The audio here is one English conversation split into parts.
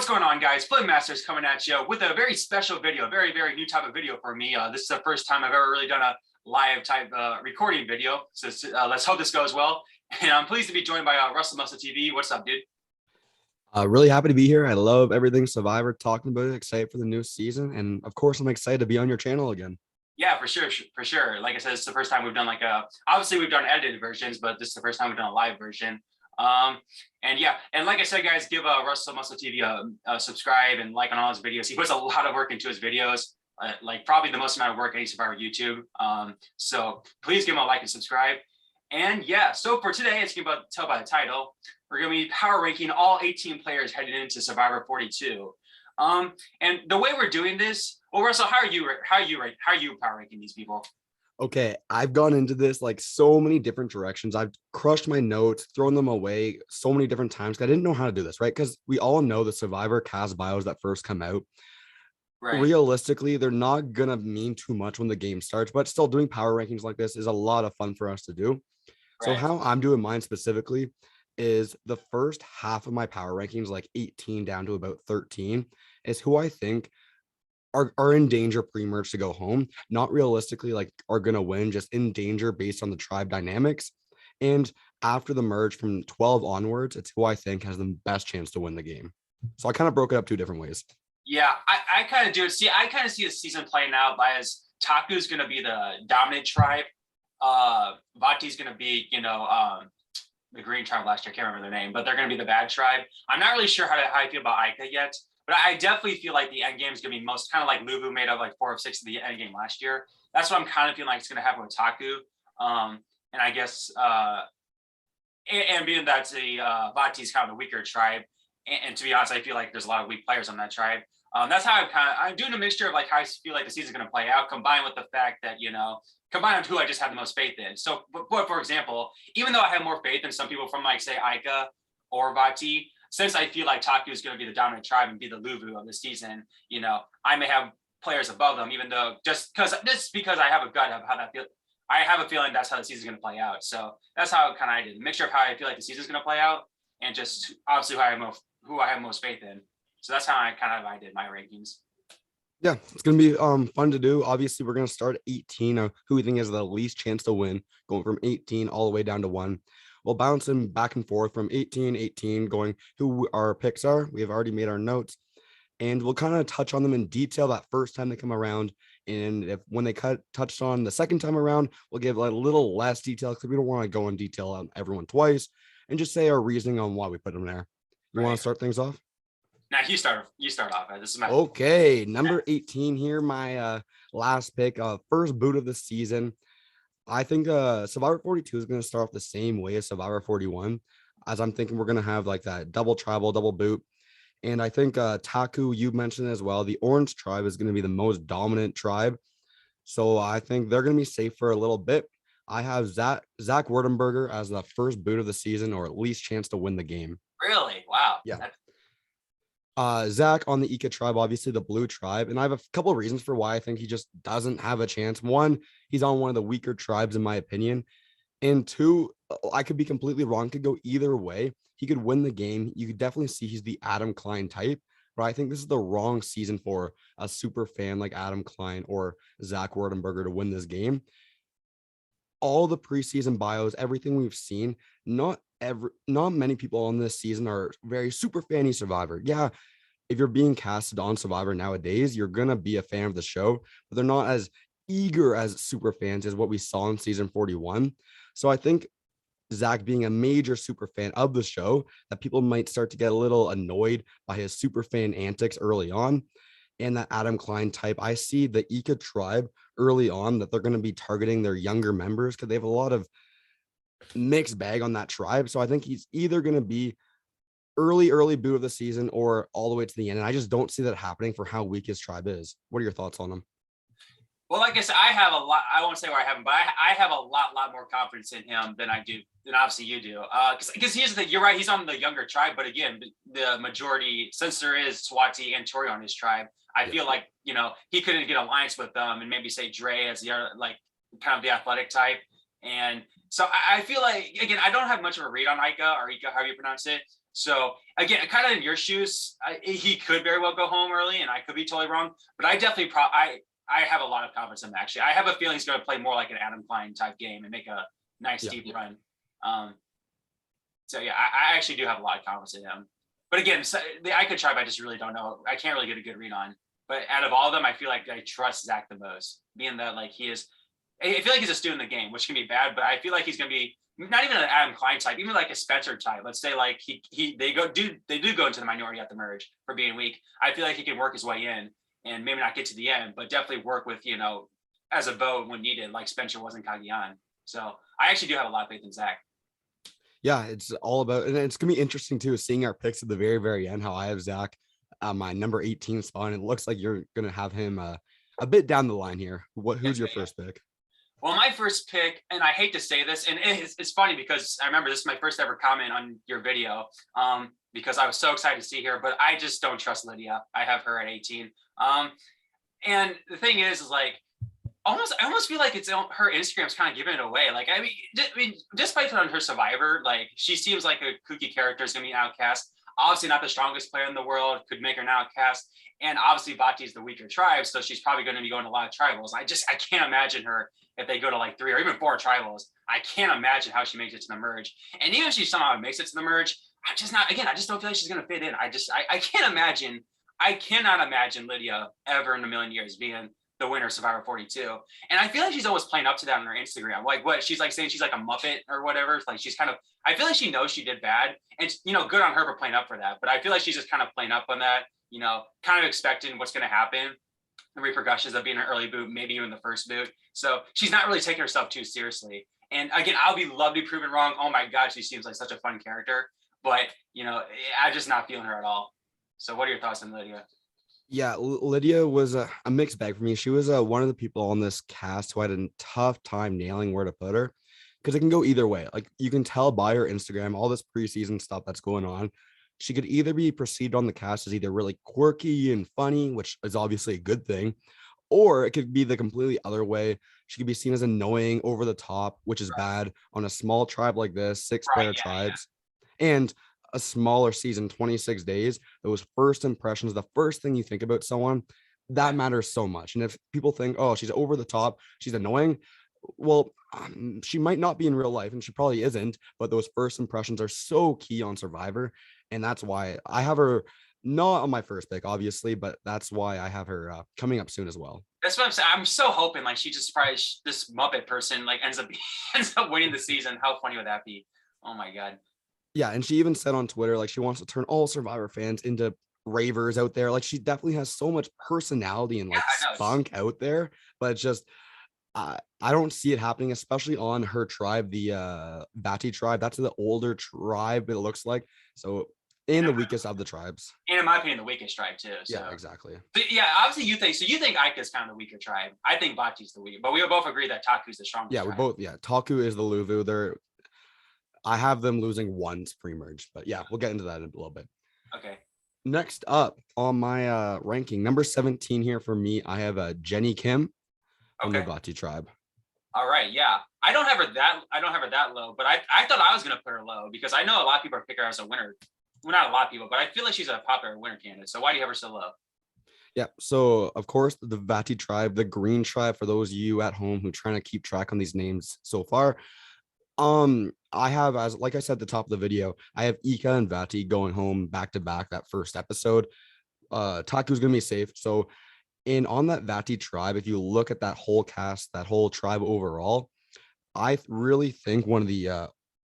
going on, guys? Flip Masters coming at you with a very special video, a very, very new type of video for me. This is the first time I've ever really done a live type recording video. So let's hope this goes well. And I'm pleased to be joined by Russell Muscle TV. What's up, dude? Really happy to be here. I love everything Survivor, talking about it, excited for the new season. And of course, I'm excited to be on your channel again. Yeah, for sure, for sure. Like I said, it's the first time we've done obviously we've done edited versions, but this is the first time we've done a live version. And yeah, and like I said, guys, give Russell Muscle TV a subscribe and like on all his videos. He puts a lot of work into his videos, like probably the most amount of work any Survivor YouTube. So please give him a like and subscribe. And yeah, so for today, as you can tell by the title, we're going to be power ranking all 18 players heading into Survivor 42. And the way we're doing this, well, Russell, how are you power ranking these people? Okay, I've gone into this like so many different directions. I've crushed my notes, thrown them away so many different times. I didn't know how to do this, right? Because we all know the Survivor cast bios that first come out. Right. Realistically, they're not gonna mean too much when the game starts, but still doing power rankings like this is a lot of fun for us to do. Right. So how I'm doing mine specifically is the first half of my power rankings, like 18 down to about 13, is who I think are in danger pre-merge to go home, not realistically like are gonna win, just in danger based on the tribe dynamics. And after the merge from 12 onwards, it's who I think has the best chance to win the game. So I kind of broke it up two different ways. Yeah, I kind of do. I kind of see the season playing out as Taku's gonna be the dominant tribe. Vati's gonna be, the green tribe last year. I can't remember their name, but they're gonna be the bad tribe. I'm not really sure how I feel about Ica yet. But I definitely feel like the end game is going to be most kind of like Luvu made up like 4 of 6 of the end game last year. That's what I'm kind of feeling like it's going to happen with Taku. And I guess, and being that Vati is kind of the weaker tribe. And to be honest, I feel like there's a lot of weak players on that tribe. That's how I'm doing a mixture of like how I feel like the season's going to play out, combined with the fact that, combined with who I just have the most faith in. So, but for example, even though I have more faith in some people from like, say, Ica or Vati, since I feel like Taku is going to be the dominant tribe and be the Luvu of the season, I may have players above them, even though just because I have a gut of how that feels. I have a feeling that's how the season is going to play out. So that's how kind of I did a mixture of how I feel like the season is going to play out and just obviously who I have most faith in. So that's how I did my rankings. Yeah, it's going to be fun to do. Obviously, we're going to start at 18 of who we think has the least chance to win, going from 18 all the way down to 1. We'll bounce them back and forth from 18, going who our picks are. We have already made our notes, and we'll kind of touch on them in detail that first time they come around. And when they touched on the second time around, we'll give a little less detail because we don't want to go in detail on everyone twice and just say our reasoning on why we put them there. You want to start things off? Now you start off. This is my okay. Number 18 here, my last pick, first boot of the season. I think Survivor 42 is going to start off the same way as Survivor 41, as I'm thinking we're going to have like that double tribal, double boot. And I think Taku, you mentioned as well, the Orange tribe is going to be the most dominant tribe. So I think they're going to be safe for a little bit. I have Zach Werdenberger as the first boot of the season, or at least chance to win the game. Really? Wow. Yeah. Zach on the Ika tribe, obviously the blue tribe. And I have a couple of reasons for why I think he just doesn't have a chance. One, he's on one of the weaker tribes, in my opinion. And two, I could be completely wrong. Could go either way. He could win the game. You could definitely see he's the Adam Klein type. But I think this is the wrong season for a super fan like Adam Klein or Zach Werdenberger to win this game. All the preseason bios, everything we've seen, not many people on this season are very super fanny Survivor. Yeah, if you're being casted on Survivor nowadays, you're gonna be a fan of the show, but they're not as eager as super fans as what we saw in season 41. So I think Zach being a major super fan of the show, that people might start to get a little annoyed by his super fan antics early on. And that Adam Klein type, I see the Ika tribe early on that they're going to be targeting their younger members because they have a lot of mixed bag on that tribe. So I think he's either going to be early boot of the season or all the way to the end. And I just don't see that happening for how weak his tribe is. What are your thoughts on him? Well, like I said, I have a lot. I won't say where I have him, but I have a lot more confidence in him than I do, than obviously you do. Because here's the thing, you're right, he's on the younger tribe, but again, the majority, since there is Swati and Tori on his tribe, I feel like, he couldn't get alliance with them and maybe say Dre as the other, like kind of the athletic type. And so I feel like, again, I don't have much of a read on Ika, however you pronounce it. So again, kind of in your shoes, he could very well go home early, and I could be totally wrong. But I definitely I have a lot of confidence in him. Actually, I have a feeling he's going to play more like an Adam Klein type game and make a nice deep run. So yeah, I actually do have a lot of confidence in him. But again, I could try, but I just really don't know. I can't really get a good read on. But out of all of them, I feel like I trust Zach the most, being that like he is. I feel like he's a student of the game, which can be bad, but I feel like he's going to be not even an Adam Klein type, even like a Spencer type. Let's say like they do go into the minority at the merge for being weak. I feel like he can work his way in and maybe not get to the end, but definitely work with, as a vote when needed, like Spencer was in Kagiyan. So I actually do have a lot of faith in Zach. Yeah, it's all about, and it's gonna be interesting too, seeing our picks at the very, very end. How I have Zach my number 18 spot, and it looks like you're gonna have him a bit down the line here. Who's your first pick? Well, my first pick, and I hate to say this, and it's funny because I remember this is my first ever comment on your video, because I was so excited to see her, but I just don't trust Lydia. I have her at 18. And the thing is like, I almost feel like it's her Instagram's kind of giving it away. Like, I mean, despite on her Survivor, like she seems like a kooky character is going to be an outcast. Obviously not the strongest player in the world, could make her an outcast. And obviously Vati is the weaker tribe, so she's probably going to be going to a lot of tribals. I can't imagine her if they go to like 3 or even 4 tribals. I can't imagine how she makes it to the merge. And even if she somehow makes it to the merge, I just don't feel like she's going to fit in. I can't imagine. I cannot imagine Lydia ever in a million years being the winner of Survivor 42. And I feel like she's always playing up to that on her Instagram. Like what she's like saying she's like a Muppet or whatever. Like she's kind of, I feel like she knows she did bad, and good on her for playing up for that. But I feel like she's just kind of playing up on that, kind of expecting what's going to happen, the repercussions of being an early boot, maybe even the first boot. So she's not really taking herself too seriously. And again, I'll be love to be proven wrong. Oh my God, she seems like such a fun character, but I'm just not feeling her at all. So what are your thoughts on Lydia? Yeah, Lydia was a mixed bag for me. She was one of the people on this cast who had a tough time nailing where to put her, because it can go either way. Like you can tell by her Instagram, all this preseason stuff that's going on. She could either be perceived on the cast as either really quirky and funny, which is obviously a good thing, or it could be the completely other way. She could be seen as annoying, over the top, which is bad on a small tribe like this, 6-player tribes. And a smaller season, 26 days, those first impressions, the first thing you think about someone, that matters so much. And if people think, oh, she's over the top, she's annoying, well, she might not be in real life, and she probably isn't, but those first impressions are so key on Survivor. And that's why I have her not on my first pick, obviously, but that's why I have her coming up soon as well. That's what I'm saying. I'm so hoping like she just probably this Muppet person like ends up winning the season. How funny would that be? Oh my God. Yeah, and she even said on Twitter, like she wants to turn all Survivor fans into ravers out there. Like she definitely has so much personality and like spunk out there, but it's just I don't see it happening, especially on her tribe, the Vati tribe. That's the older tribe, it looks like. So in the weakest of the tribes. And in my opinion, the weakest tribe too. So. Yeah, exactly. But yeah, obviously you think Ika's kind of the weaker tribe. I think Vati's the weak, but we both agree that Taku's the strongest. Yeah, Taku is the Luvu. I have them losing once pre-merge, but yeah, we'll get into that in a little bit. Okay. Next up on my ranking, number 17 here for me, I have Jenny Kim from the Vati tribe. All right, yeah. I don't have her that low, but I thought I was gonna put her low because I know a lot of people are picking her as a winner. Well, not a lot of people, but I feel like she's a popular winner candidate. So why do you have her so low? Yeah, so of course the Vati tribe, the green tribe, for those of you at home who are trying to keep track on these names so far. I have, as like I said at the top of the video, I have Ika and Vati going home back to back that first episode. Taku's gonna be safe. So on that Vati tribe, if you look at that whole cast, that whole tribe overall, I really think one of the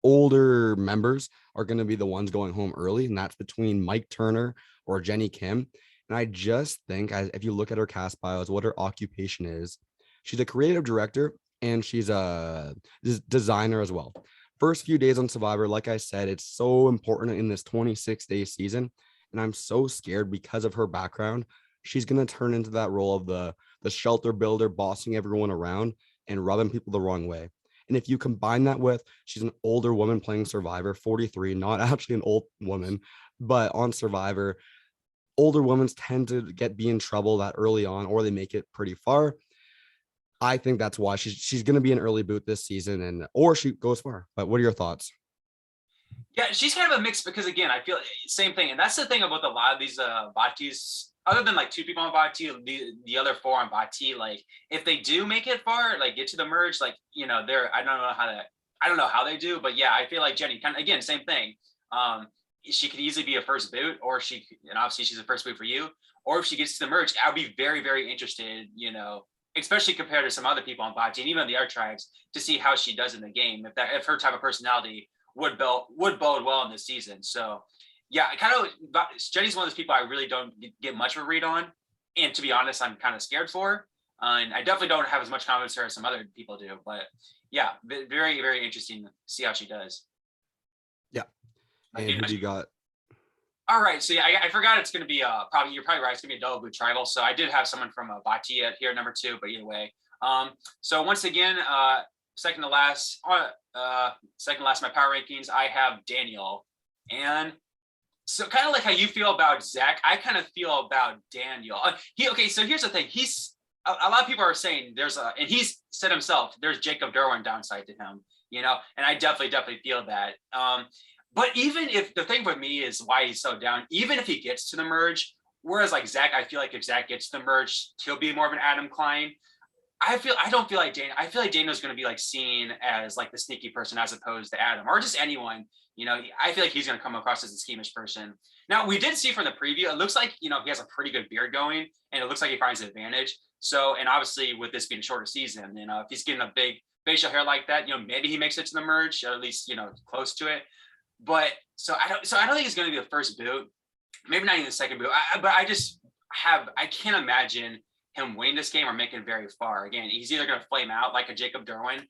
older members are going to be the ones going home early, and that's between Mike Turner or Jenny Kim. And I just think, if you look at her cast bios, what her occupation is, she's a creative director and she's a designer as well. First few days on Survivor, like I said, it's so important in this 26-day season, and I'm so scared because of her background. She's going to turn into that role of the shelter builder, bossing everyone around and rubbing people the wrong way. And if you combine that with, she's an older woman playing Survivor, 43, not actually an old woman, but on Survivor, older women tend to be in trouble that early on, or they make it pretty far. I think that's why she's going to be an early boot this season, or she goes far. But what are your thoughts? Yeah, she's kind of a mix because again, I feel same thing, and that's the thing about a lot of these Batis. Other than like two people on Bati, the other four on Bati, like if they do make it far, like get to the merge, like they're I don't know how they do, but yeah, I feel like Jenny kind of again same thing. Um, she could easily be a first boot, or and obviously she's a first boot for you, or if she gets to the merge, I'd be very very interested, especially compared to some other people on Bati and even the other tribes to see how she does in the game if her type of personality would bode well in this season. So yeah, Jenny's one of those people I really don't get much of a read on, and to be honest, I'm kind of scared for. And I definitely don't have as much confidence her as some other people do. But yeah, very very interesting to see how she does. Yeah. And who do you got? All right, so yeah, I forgot it's going to be probably you're probably right. It's going to be a double blue tribal. So I did have someone from Batia here, number 2, but either way. So once again, second to last my power rankings, I have Daniel, and so kind of like how you feel about Zach, I kind of feel about Daniel. Okay. So here's the thing: he's a lot of people are saying and he's said himself, there's Jacob Derwin downside to him, and I definitely feel that. But even if the thing with me is why he's so down, even if he gets to the merge, whereas like Zach, I feel like if Zach gets to the merge, he'll be more of an Adam Klein. I don't feel like Daniel. I feel like Daniel's going to be like seen as like the sneaky person as opposed to Adam or just anyone. I feel like he's going to come across as a schemish person. Now we did see from the preview, it looks like he has a pretty good beard going, and it looks like he finds an advantage. So, and obviously with this being a shorter season, if he's getting a big facial hair like that, maybe he makes it to the merge, or at least close to it. But so I don't think he's going to be the first boot, maybe not even the second boot. But I can't imagine him winning this game or making it very far. Again, he's either going to flame out like a Jacob Derwin,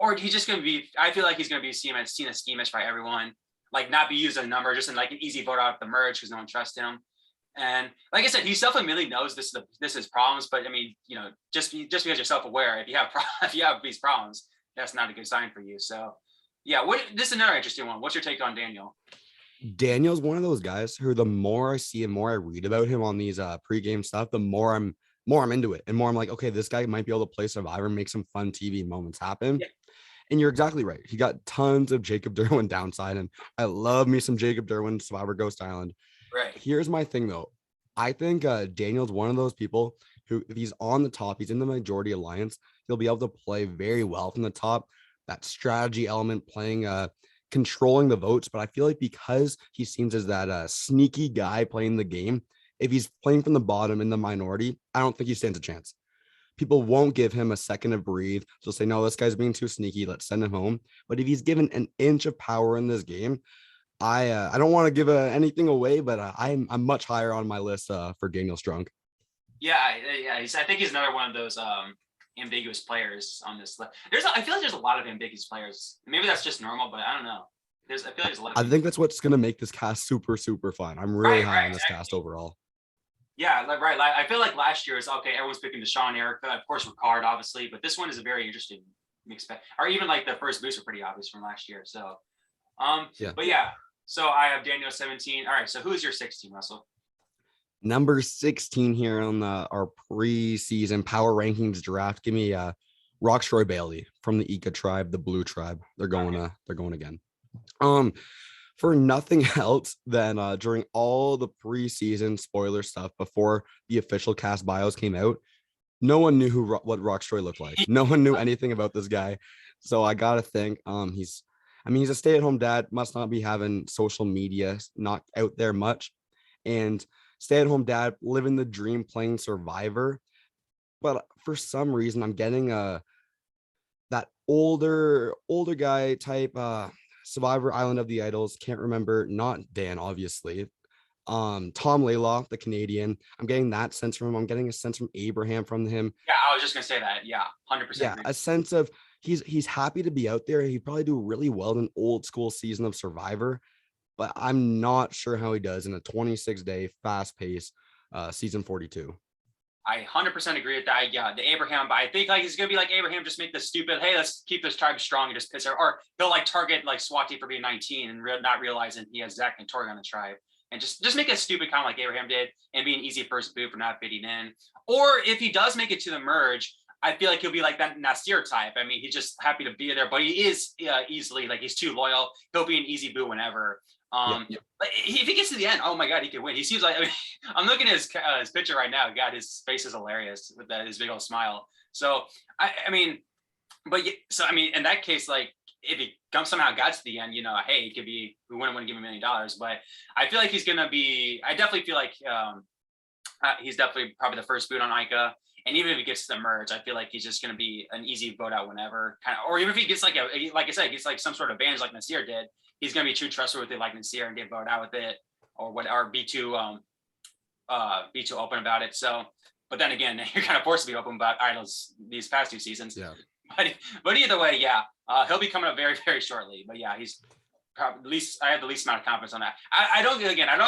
or he's just going to be. I feel like he's going to be seen as schemish by everyone, like not be used as a number, just in like an easy vote out of the merge because no one trusts him. And like I said, he self-admittedly knows this is problems. But I mean, just because you're self-aware, if you have these problems, that's not a good sign for you. So yeah, this is another interesting one. What's your take on Daniel? Daniel's one of those guys who the more I see and more I read about him on these pregame stuff, the more I'm into it, and more I'm like, okay, this guy might be able to play Survivor, make some fun TV moments happen. Yeah. And you're exactly right. He got tons of Jacob Derwin downside, and I love me some Jacob Derwin Survivor Ghost Island. Right. Here's my thing though. I think Daniel's one of those people who, if he's on the top, he's in the majority alliance, he'll be able to play very well from the top. That strategy element, playing controlling the votes. But I feel like because he seems as that sneaky guy playing the game, if he's playing from the bottom in the minority, I don't think he stands a chance. People won't give him a second to breathe. They'll say, no, this guy's being too sneaky. Let's send him home. But if he's given an inch of power in this game, I don't want to give anything away, but I'm much higher on my list for Daniel Strunk. Yeah, I think he's another one of those ambiguous players on this list. I feel like there's a lot of ambiguous players. Maybe that's just normal, but I don't know. I feel like there's a lot. I think that's what's going to make this cast super, super fun. I'm really high on this cast overall. Yeah, right. I feel like last year is okay. Everyone's picking Deshaun, Erica, of course, Ricard, obviously, but this one is a very interesting mix. Or even like the first boosts are pretty obvious from last year. So, yeah. But yeah. So I have Daniel 17. All right. So who's your 16, Russell? Number 16 here on our preseason power rankings draft. Give me Rocksroy Bailey from the Ika tribe, the Blue tribe. They're going again. For nothing else than during all the preseason spoiler stuff before the official cast bios came out, no one knew what Rocksroy looked like. No one knew anything about this guy. So I gotta think he's a stay-at-home dad, must not be having social media, not out there much, and stay-at-home dad living the dream playing Survivor. But for some reason I'm getting that older guy type Survivor Island of the Idols, can't remember, not Dan obviously, Tom Laylaw, the Canadian. I'm getting that sense from him. I'm getting a sense from Abraham from him. Yeah, I was just gonna say that. Yeah, 100%. Yeah, a sense of he's happy to be out there. He'd probably do really well in an old school season of Survivor, but I'm not sure how he does in a 26-day fast pace season 42. I 100% agree with that. Yeah, the Abraham, but I think like he's gonna be like Abraham, just make this stupid. Hey, let's keep this tribe strong and just piss her. Or he'll like target like Swati for being 19 and not realizing he has Zach and Tori on the tribe, and just make it stupid, kind of like Abraham did, and be an easy first boot for not fitting in. Or if he does make it to the merge, I feel like he'll be like that Nasir type. I mean, he's just happy to be there, but he is easily like he's too loyal. He'll be an easy boot whenever. But if he gets to the end, oh my god, he could win. He seems like, I mean, I'm looking at his picture right now. God, his face is hilarious with his big old smile. So I mean, but so I mean, in that case, like if he somehow got to the end, you know, hey, it could be we wouldn't want to give him $1 million, but I feel like he's gonna be. I definitely feel like he's definitely probably the first boot on Ica. And even if he gets to the merge, I feel like he's just going to be an easy vote out whenever, kind of, or even if he gets like like I said, gets like some sort of advantage like Nasir did, he's going to be true trustworthy like Nasir and get voted out with it, or what, or be too open about it. So, but then again, you're kind of forced to be open about idols these past 2 seasons. Yeah. But either way, yeah, he'll be coming up very, very shortly. But yeah, he's probably I have the least amount of confidence on that. I don't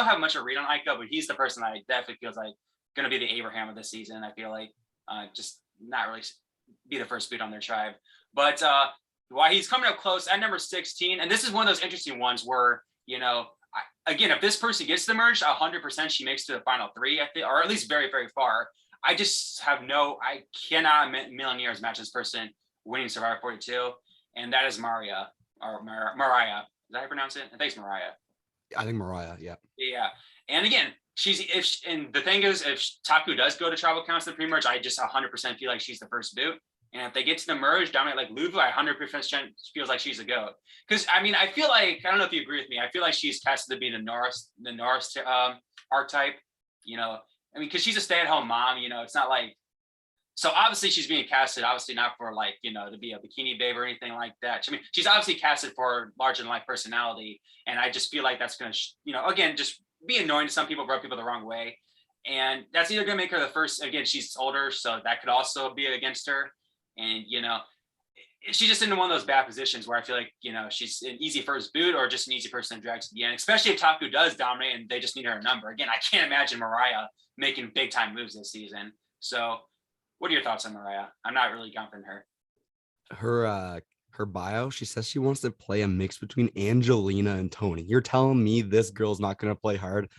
have much of a read on Ica, but he's the person I definitely feels like going to be the Abraham of this season. I feel like. Just not really be the first boot on their tribe. But why he's coming up close at number 16, and this is one of those interesting ones where, you know, again, if this person gets the merge, 100% she makes to the final 3, I think, or at least very, very far. I just have I cannot million years match this person winning Survivor 42, and that is Mariah, or Mariah. Is that how you pronounce it? I think it's Mariah. I think Mariah, yeah. Yeah. And again, and the thing is, if Taku does go to tribal counts in the pre-merge, I just 100% feel like she's the first boot. And if they get to the merge, dominate like Luvu, I 100% feels like she's a goat. Because I mean, I feel like, I don't know if you agree with me, I feel like she's casted to be the Norris archetype. You know, I mean, because she's a stay-at-home mom. You know, it's not like, so obviously she's being casted, obviously not for like, you know, to be a bikini babe or anything like that. I mean, she's obviously casted for larger than life personality. And I just feel like that's going to, you know, again, just be annoying to some people, rub people the wrong way. And that's either going to make her the first, again, she's older, so that could also be against her. And, you know, she's just into one of those bad positions where I feel like, you know, she's an easy first boot or just an easy person to drag to the end, especially if Taku does dominate and they just need her number. Again, I can't imagine Mariah making big time moves this season. So what are your thoughts on Mariah? I'm not really confident in her. Her bio, she says she wants to play a mix between Angelina and Tony. You're telling me this girl's not going to play hard?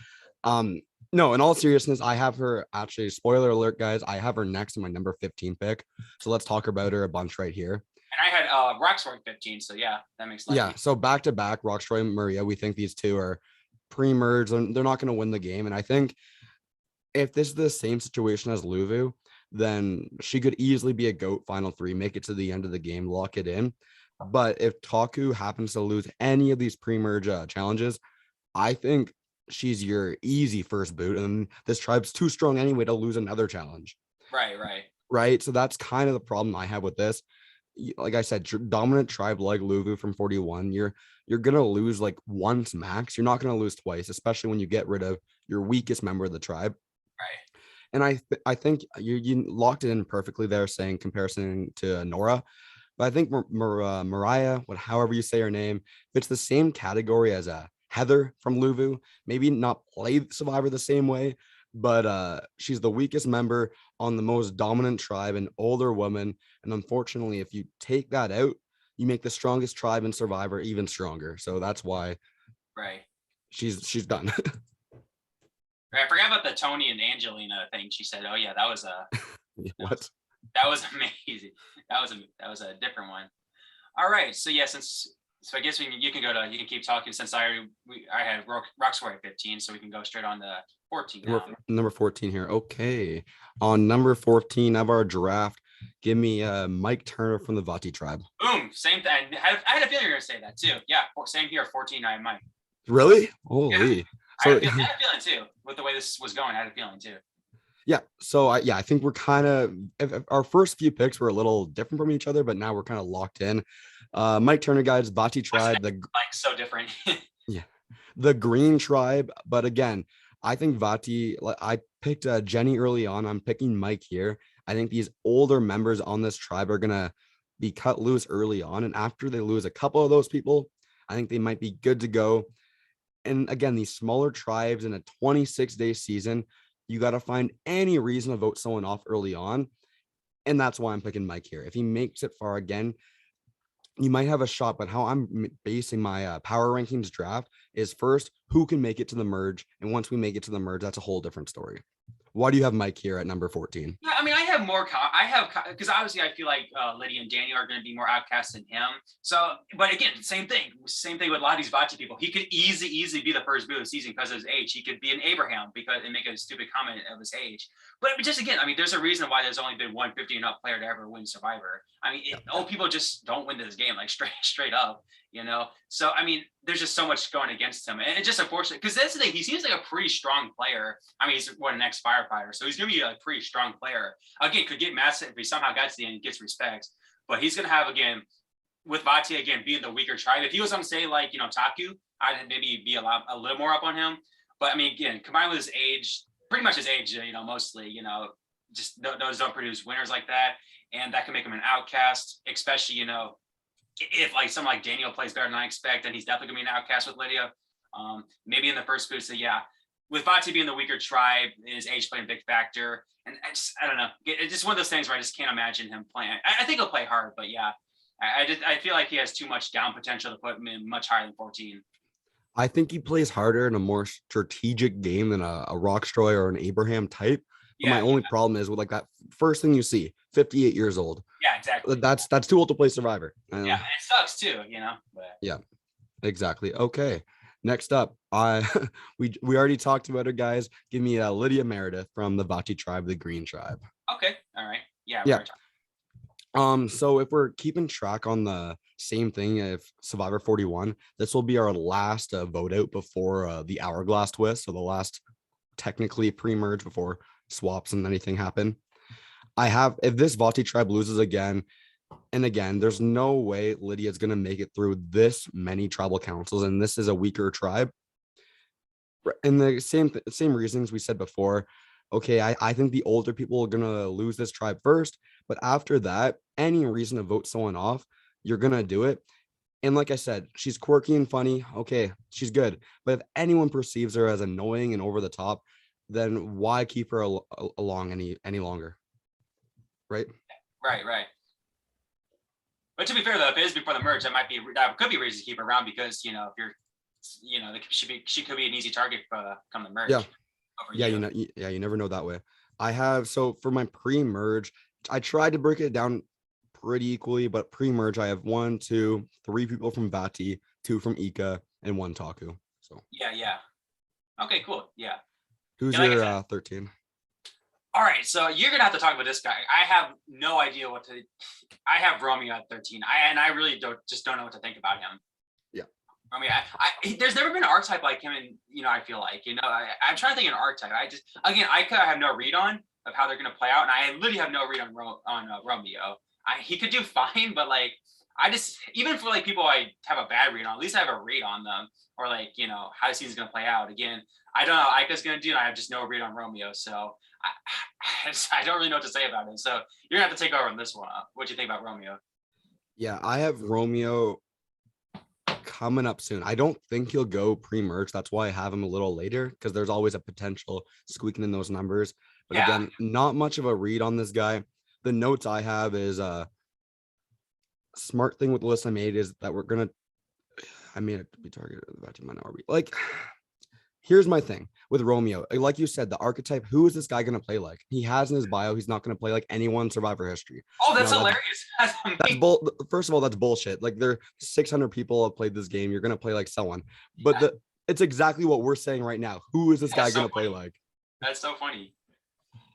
No, in all seriousness, I have her, actually, spoiler alert, guys, I have her next in my number 15 pick. So let's talk about her a bunch right here. And I had Roxroy 15, so yeah, that makes sense. Yeah, so back to back, Roxroy and Maria, we think these two are pre-merge, and they're not going to win the game. And I think if this is the same situation as Luvu, then she could easily be a GOAT final 3, make it to the end of the game, lock it in. But if Taku happens to lose any of these pre-merge challenges, I think she's your easy first boot, and this tribe's too strong anyway to lose another challenge. Right. So that's kind of the problem I have with this. Like I said, dominant tribe like Luvu from 41, you're gonna lose like once max. You're not gonna lose twice, especially when you get rid of your weakest member of the tribe. Right. And I think you locked it in perfectly there, saying comparison to Nora. But I think Mariah, however you say her name, fits the same category as a Heather from Luvu. Maybe not play Survivor the same way, but she's the weakest member on the most dominant tribe, an older woman. And unfortunately, if you take that out, you make the strongest tribe in Survivor even stronger. So that's why she's done. I forgot about the Tony and Angelina thing. She said, "Oh yeah, that was a what? That was amazing. That was a different one." All right, so yeah, so I guess you can keep talking since I had Roxroy at 15, so we can go straight on to 14. Number 14 here. Okay, on number 14 of our draft, give me Mike Turner from the Vati tribe. Boom, same thing. I had a feeling you were gonna say that too. Yeah, same here. 14. I had Mike. Really? Holy. Yeah. So, I had a feeling too, with the way this was going. I had a feeling too. Yeah. So I think we're kind of, our first few picks were a little different from each other, but now we're kind of locked in. Mike Turner, guys, Vati tribe, so different. Yeah, the green tribe. But again, I think Vati. I picked Jenny early on. I'm picking Mike here. I think these older members on this tribe are gonna be cut loose early on, and after they lose a couple of those people, I think they might be good to go. And again, these smaller tribes in a 26-day season, you got to find any reason to vote someone off early on. And that's why I'm picking Mike here. If he makes it far again, you might have a shot. But how I'm basing my power rankings draft is first, who can make it to the merge? And once we make it to the merge, that's a whole different story. Why do you have Mike here at number 14? Yeah, I mean, I have more. Because obviously I feel like Lydia and Daniel are going to be more outcasts than him. So, but again, same thing with a lot of these Vachi people. He could easily be the first boot of the season because of his age. He could be an Abraham and make a stupid comment of his age. But just again, I mean, there's a reason why there's only been one 50 and up player to ever win Survivor. I mean, old people just don't win this game, like straight up. So I mean, there's just so much going against him, and it's just unfortunate because that's the thing. He seems like a pretty strong player. I mean, he's an ex-firefighter, so he's gonna be a pretty strong player. Again, could get massive if he somehow gets to the end and gets respect, but he's gonna have, again, with Vati again being the weaker tribe. If he was on, say, like, Taku, I'd maybe be a little more up on him. But I mean, again, combined with his age, pretty much his age, mostly, just those don't produce winners like that, and that can make him an outcast, especially, if like someone like Daniel plays better than I expect, then he's definitely gonna be an outcast with Lydia. Maybe in the first boost, so yeah, with Vati being the weaker tribe, his age playing a big factor, and I don't know, it's just one of those things where I just can't imagine him playing. I think he'll play hard, but yeah, I feel like he has too much down potential to put him in much higher than 14. I think he plays harder in a more strategic game than a Rockstroy or an Abraham type. But my only problem is with like that first thing you see, 58 years old. Yeah, exactly. That's too old to play Survivor. Yeah, it sucks too, But. Yeah, exactly. Okay. Next up, we already talked about it, guys. Give me Lydia Meredith from the Vachi tribe, the Green tribe. Okay. All right. Yeah. So if we're keeping track on the same thing, if Survivor 41, this will be our last vote out before the hourglass twist. So the last technically pre-merge before swaps and anything happen. If this Vati tribe loses again and again, there's no way Lydia's going to make it through this many tribal councils, and this is a weaker tribe. And the same reasons we said before. Okay, I think the older people are going to lose this tribe first, but after that, any reason to vote someone off, you're going to do it. And like I said, she's quirky and funny. Okay, she's good. But if anyone perceives her as annoying and over the top, then why keep her along any longer? Right. But to be fair, though, if it is before the merge, that could be reason to keep her around because if you're, she could be an easy target come the merge. Yeah, you never know that way. So for my pre-merge, I tried to break it down pretty equally, but pre-merge I have 1, 2, 3 people from Vati, 2 from Ika, and 1 Taku. So yeah. Okay, cool. Yeah. Who's your 13? All right, so you're gonna have to talk about this guy. I have no idea what to. I have Romeo at 13. I really don't know what to think about him. Yeah. I mean, there's never been an archetype like him, and I feel like I'm trying to think of an archetype. I have no read on of how they're gonna play out, and I literally have no read on Romeo. He could do fine, but like even for like people I have a bad read on, at least I have a read on them, or like how the season's gonna play out. Again, I don't know how Ika's gonna do, and I have just no read on Romeo, so I don't really know what to say about him. So you're gonna have to take over on this one. What do you think about Romeo? Yeah, I have Romeo coming up soon. I don't think he'll go pre-merge. That's why I have him a little later, because there's always a potential squeaking in those numbers. But again, not much of a read on this guy. The notes I have is smart thing with the list I made is that I made it to be targeted minority. Like, here's my thing with Romeo. Like you said, the archetype, who is this guy going to play like? He has in his bio, he's not going to play like anyone in Survivor history. Oh, that's hilarious. First of all, that's bullshit. Like, 600 people have played this game. You're going to play like someone. But it's exactly what we're saying right now. Who is this guy going to play like? That's so funny.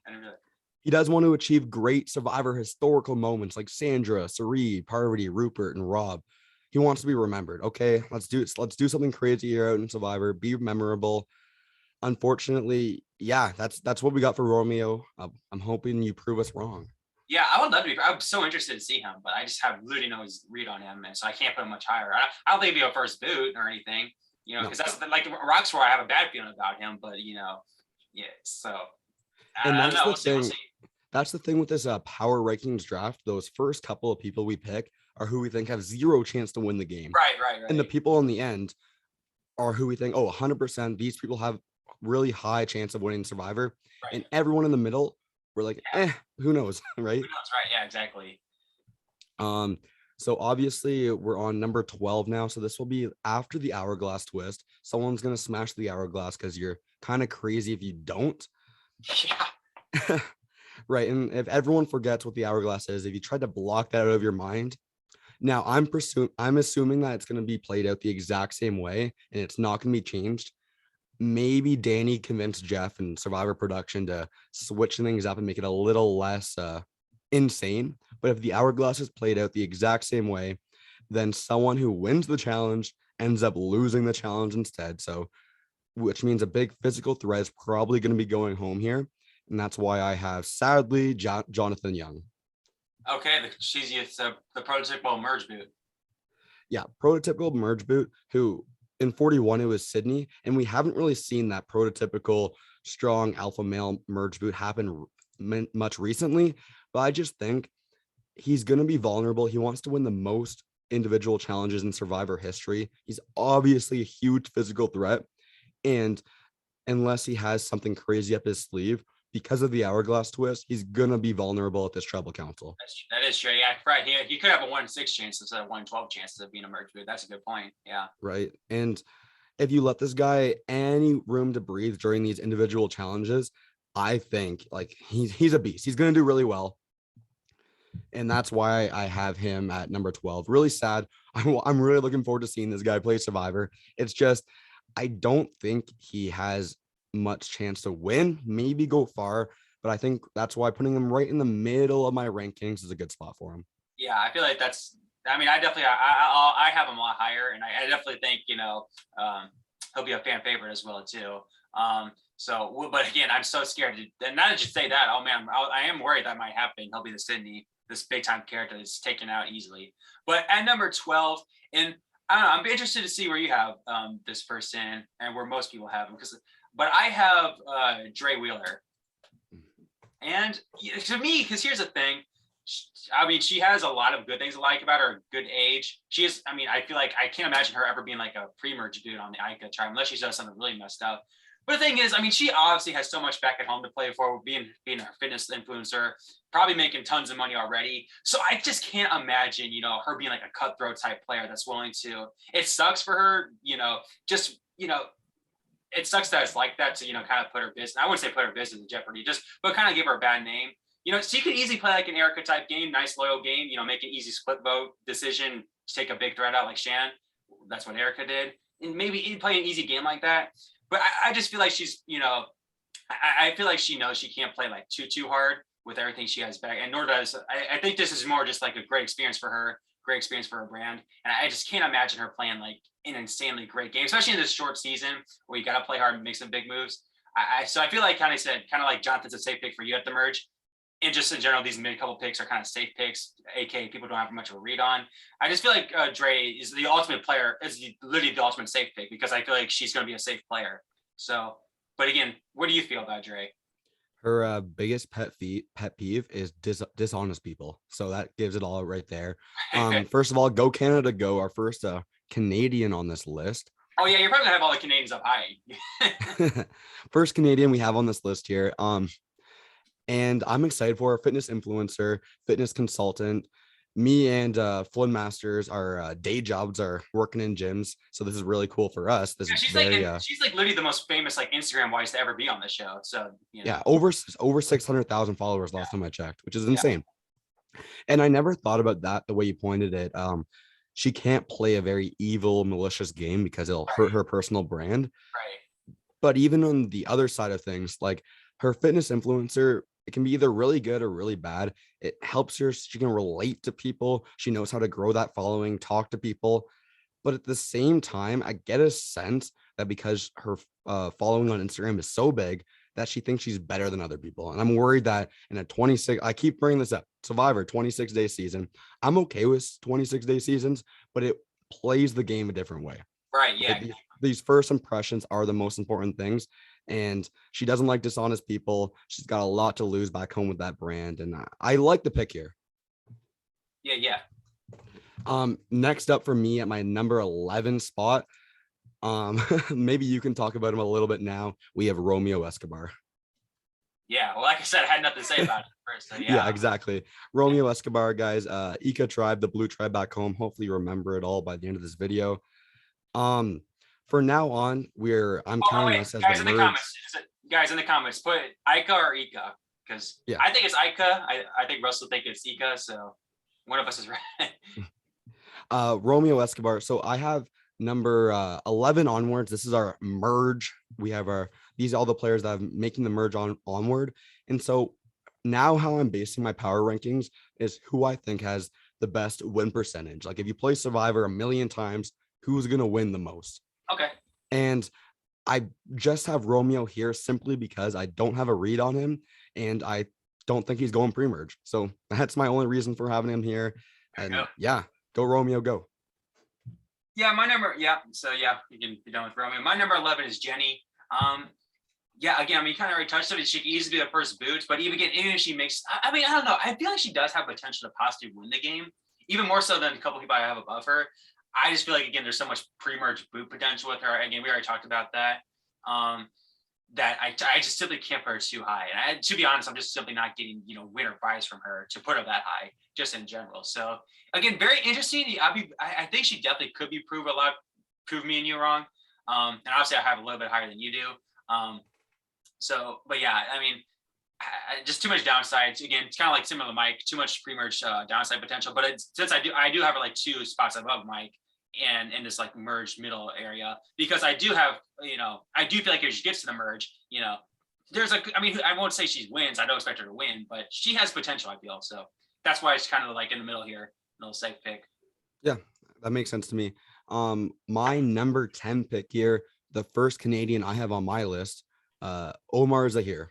I didn't realize. He does want to achieve great Survivor historical moments like Sandra, Sari, Parvati, Rupert, and Rob. He wants to be remembered. Okay, let's do something crazy here out in Survivor. Be memorable. Unfortunately, yeah, that's what we got for Romeo. I'm hoping you prove us wrong. Yeah, I would love to be. I'm so interested to see him, but I just have literally no read on him, and so I can't put him much higher. I don't think he'd be a first boot or anything, because that's like Rockstar. I have a bad feeling about him, but yeah. So and that's the thing. We'll see. That's the thing with this power rankings draft. Those first couple of people we pick are who we think have zero chance to win the game. Right. And the people on the end are who we think, 100%, these people have really high chance of winning Survivor. Right. And everyone in the middle, we're like, who knows, right? Who knows, right? Yeah, exactly. So obviously we're on number 12 now. So this will be after the hourglass twist. Someone's going to smash the hourglass because you're kind of crazy if you don't. Yeah. Right. And if everyone forgets what the hourglass is, if you try to block that out of your mind, now I'm assuming that it's going to be played out the exact same way and it's not going to be changed. Maybe Danny convinced Jeff and Survivor Production to switch things up and make it a little less insane. But if the hourglass is played out the exact same way, then someone who wins the challenge ends up losing the challenge instead. So, which means a big physical threat is probably going to be going home here. And that's why I have, sadly, Jonathan Young. Okay, the cheesiest, the prototypical merge boot. Yeah, prototypical merge boot who in 41 it was Sydney, and we haven't really seen that prototypical strong alpha male merge boot happen much recently, but I just think he's going to be vulnerable. He wants to win the most individual challenges in Survivor history. He's obviously a huge physical threat, and unless he has something crazy up his sleeve because of the hourglass twist, he's gonna be vulnerable at this tribal council. That is true. Yeah, right. He could have a 1-6 chance instead of 1-12 chances of being a merge boot. That's a good point. Yeah. Right. And if you let this guy any room to breathe during these individual challenges, I think like he's a beast. He's gonna do really well. And that's why I have him at number 12. Really sad. I'm really looking forward to seeing this guy play Survivor. It's just I don't think he has much chance to win, maybe go far, but I think that's why putting him right in the middle of my rankings is a good spot for him. Yeah, I feel like that's. I mean, I definitely I have him a lot higher, and I definitely think he'll be a fan favorite as well too. So, but again, I'm so scared. And not to just say that. Oh man, I am worried that might happen. He'll be the Sydney, this big time character that's taken out easily. But at number 12, and I don't know, I'm interested to see where you have this person and where most people have him but I have Dre Wheeler. And to me, because here's the thing, I mean, she has a lot of good things to like about her, good age. She is, I mean, I feel like I can't imagine her ever being like a pre-merge dude on the Ica tribe unless she does something really messed up. But the thing is, I mean, she obviously has so much back at home to play for, being a fitness influencer, probably making tons of money already. So I just can't imagine, her being like a cutthroat type player that's willing to. It sucks for her, it sucks that it's like that to, kind of put her business, I wouldn't say put her business in jeopardy, but kind of give her a bad name. She could easily play like an Erica type game, nice loyal game, make an easy split vote decision, take a big threat out like Shan. That's what Erica did. And maybe play an easy game like that. But I just feel like she's, I feel like she knows she can't play like too hard with everything she has back. And nor does, I think this is more just like a great experience for her, great experience for her brand. And I just can't imagine her playing like an insanely great game, especially in this short season where you got to play hard and make some big moves. So I feel like kind of like Jonathan's a safe pick for you at the merge. And just in general, these mid-couple picks are kind of safe picks, aka people don't have much of a read on. I just feel like Dre is the ultimate player, literally the ultimate safe pick because I feel like she's going to be a safe player. So, but again, what do you feel about Dre? Her biggest pet peeve is dishonest people. So that gives it all right there. First of all, go Canada, go. Our first Canadian on this list. Oh yeah, you're probably gonna have all the Canadians up high. First Canadian we have on this list here. And I'm excited for a fitness influencer, fitness consultant. Me and Flynn Masters, our day jobs are working in gyms, so this is really cool for us. This is she's very, she's like literally the most famous like Instagram wise to ever be on the show. So yeah, over 600,000 followers last time I checked, which is insane. And I never thought about that the way you pointed it. She can't play a very evil, malicious game because it'll hurt her personal brand. Right. But even on the other side of things, like her fitness influencer, it can be either really good or really bad. It helps her. She can relate to people. She knows how to grow that following, talk to people. But at the same time, I get a sense that because her following on Instagram is so big that she thinks she's better than other people. And I'm worried that in a 26, I keep bringing this up, Survivor 26-day season. I'm okay with 26-day seasons, but it plays the game a different way. Right. Yeah. These first impressions are the most important things. And she doesn't like dishonest people. She's got a lot to lose back home with that brand. And I like the pick here. Yeah. Next up for me at my number 11 spot, maybe you can talk about him a little bit now. We have Romeo Escobar. Yeah, well, like I said, I had nothing to say about it first. So yeah, exactly. Romeo Escobar, guys, Ica tribe, the blue tribe back home. Hopefully you remember it all by the end of this video. For now on, I'm counting this as guys the in the merge. comments. guys in the comments, put Ika or Ika, because Yeah. I think it's Ika. I think Russell think it's Ika. So one of us is right. Romeo Escobar. So I have number 11 onwards. This is our merge. We have these are all the players that are making the merge onward. And so now how I'm basing my power rankings is who I think has the best win percentage. Like if you play Survivor a million times, who's going to win the most? Okay. And I just have Romeo here simply because I don't have a read on him and I don't think he's going pre-merge. So that's my only reason for having him here. And yeah, go Romeo, go. Yeah, my number. Yeah, so yeah, you can be done with Romeo. My number 11 is Jenny. Yeah, again, I mean, you kind of already touched on it. She could easily be the first boot, but even if she makes, I mean, I don't know. I feel like she does have potential to possibly win the game, even more so than a couple people I have above her. I just feel like, again, there's so much pre-merge boot potential with her. Again, we already talked about that. That I just simply can't put her too high. And to be honest, I'm just simply not getting, winner buys from her to put her that high, just in general. So again, very interesting. I think she definitely could be prove me and you wrong. And obviously I have a little bit higher than you do. But yeah, I mean, just too much downsides. Again, it's kind of like similar to Mike, too much pre-merge downside potential. But since I do have her like 2 spots above Mike and in this like merged middle area, because I do have, I do feel like if she gets to the merge, there's I won't say she wins. I don't expect her to win, but she has potential, I feel. So that's why it's kind of like in the middle here, little safe pick. Yeah, that makes sense to me. My number 10 pick here, the first Canadian I have on my list, Omar Zahir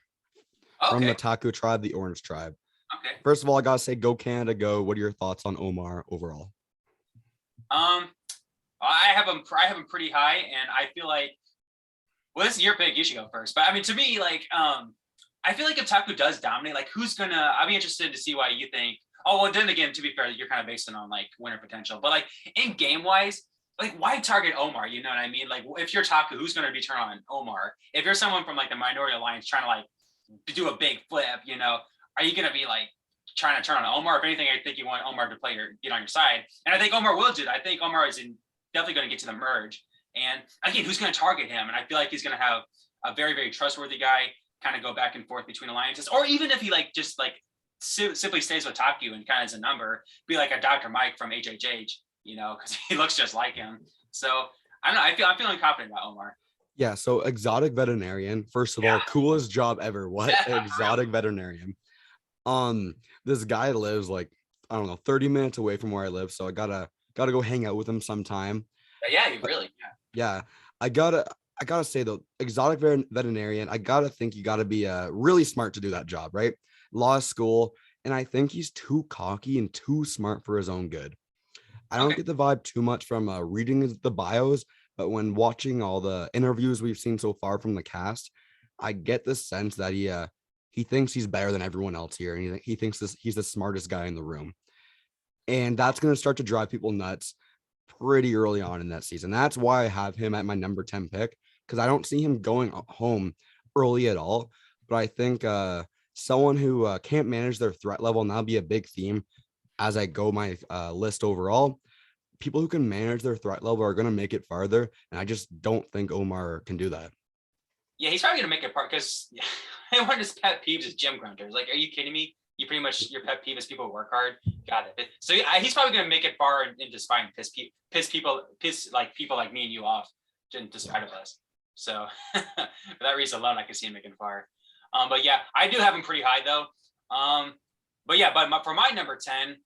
from the Taku tribe, the Orange tribe. Okay. First of all, I gotta say, go Canada, go. What are your thoughts on Omar overall? I have him pretty high, and I feel like, well, this is your pick. You should go first. But I mean, to me, like, I feel like if Taku does dominate, like, I'll be interested to see why you think. Oh, well, then again, to be fair, you're kind of basing on like winner potential, but like in game wise, like why target Omar? You know what I mean? Like if you're Taku, who's going to be turned on Omar? If you're someone from like the Minority Alliance trying to like do a big flip, are you going to be like trying to turn on Omar? If anything, I think you want Omar to get on your side, and I think Omar will do that. I think Omar is definitely going to get to the merge, and again, who's going to target him? And I feel like he's going to have a very, very trustworthy guy, kind of go back and forth between alliances, or even if he like just like simply stays with Taku and kind of as a number, be like a Dr. Mike from HHH, because he looks just like him. So I don't know. I'm feeling confident about Omar. Yeah. So exotic veterinarian, first of all, coolest job ever. What exotic veterinarian? This guy lives like, I don't know, 30 minutes away from where I live. So I gotta go hang out with him sometime. Yeah, you really. Yeah. I gotta say though, exotic veterinarian, I gotta think you gotta be really smart to do that job, right? Law school, and I think he's too cocky and too smart for his own good. I don't get the vibe too much from reading the bios, but when watching all the interviews we've seen so far from the cast, I get the sense that he thinks he's better than everyone else here, and he thinks he's the smartest guy in the room, and that's going to start to drive people nuts pretty early on in that season. That's why I have him at my number 10 pick, because I don't see him going home early at all. But I think someone who can't manage their threat level, and that'll be a big theme as I go my list overall. People who can manage their threat level are going to make it farther, and I just don't think Omar can do that. Yeah, he's probably going to make it part because one of his pet peeves is gym grunters. Like, are you kidding me? You pretty much, your pet peeve is people who work hard. Got it. So yeah, he's probably going to make it far into spite and piss people like me and you off, despite of us. So for that reason alone, I can see him making far. But yeah, I do have him pretty high though. But for my number 10,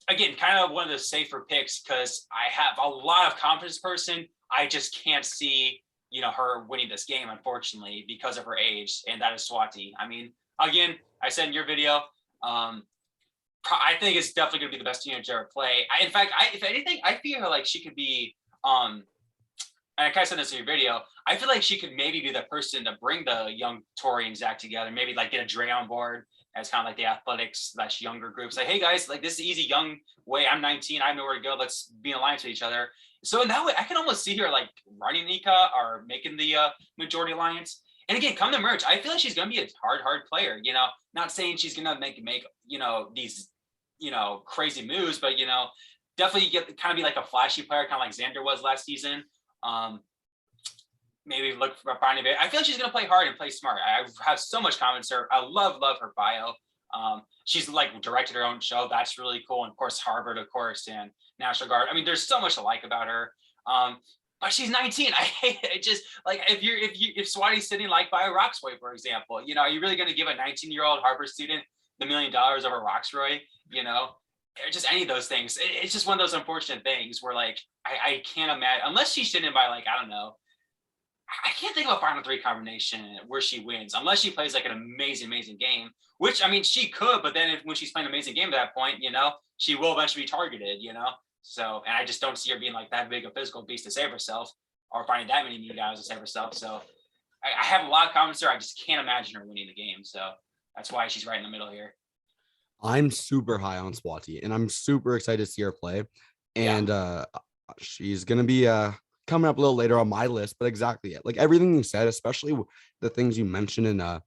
again, kind of one of the safer picks because I have a lot of confidence person. I just can't see, her winning this game, unfortunately, because of her age, and that is Swati. I mean, again, I said in your video, I think it's definitely going to be the best teenager to ever play. In fact, if anything, I feel like she could be, and I kind of said this in your video, I feel like she could maybe be the person to bring the young Tori and Zach together, maybe like get a Dre on board as kind of like the athletics / younger groups. Like, hey guys, like this is easy, young way. I'm 19. I have nowhere to go. Let's be in alliance with each other. So in that way, I can almost see her like running Nika or making the majority alliance. And again, come to merge, I feel like she's going to be a hard player. Not saying she's going to make these crazy moves, but definitely kind of be like a flashy player, kind of like Xander was last season. maybe look for finding it. I feel like she's gonna play hard and play smart. I have so much confidence in her. I love her bio. She's like directed her own show. That's really cool. And of course, Harvard, of course, and National Guard. I mean, there's so much to like about her. But she's 19. I hate it. Just like if Swati's sitting like by a Roxroy, for example, are you really going to give a 19-year-old Harvard student the $1 million over Roxroy? Or just any of those things. It's just one of those unfortunate things where like I can't imagine unless she's sitting by like I don't know. I can't think of a Final Three combination where she wins unless she plays like an amazing game. Which I mean, she could, but then when she's playing an amazing game at that point, she will eventually be targeted. So, and I just don't see her being like that big a physical beast to save herself, or finding that many new guys to save herself. So, I have a lot of confidence there. I just can't imagine her winning the game. So that's why she's right in the middle here. I'm super high on Swati, and I'm super excited to see her play. And she's gonna be coming up a little later on my list, but exactly like everything you said, especially the things you mentioned in the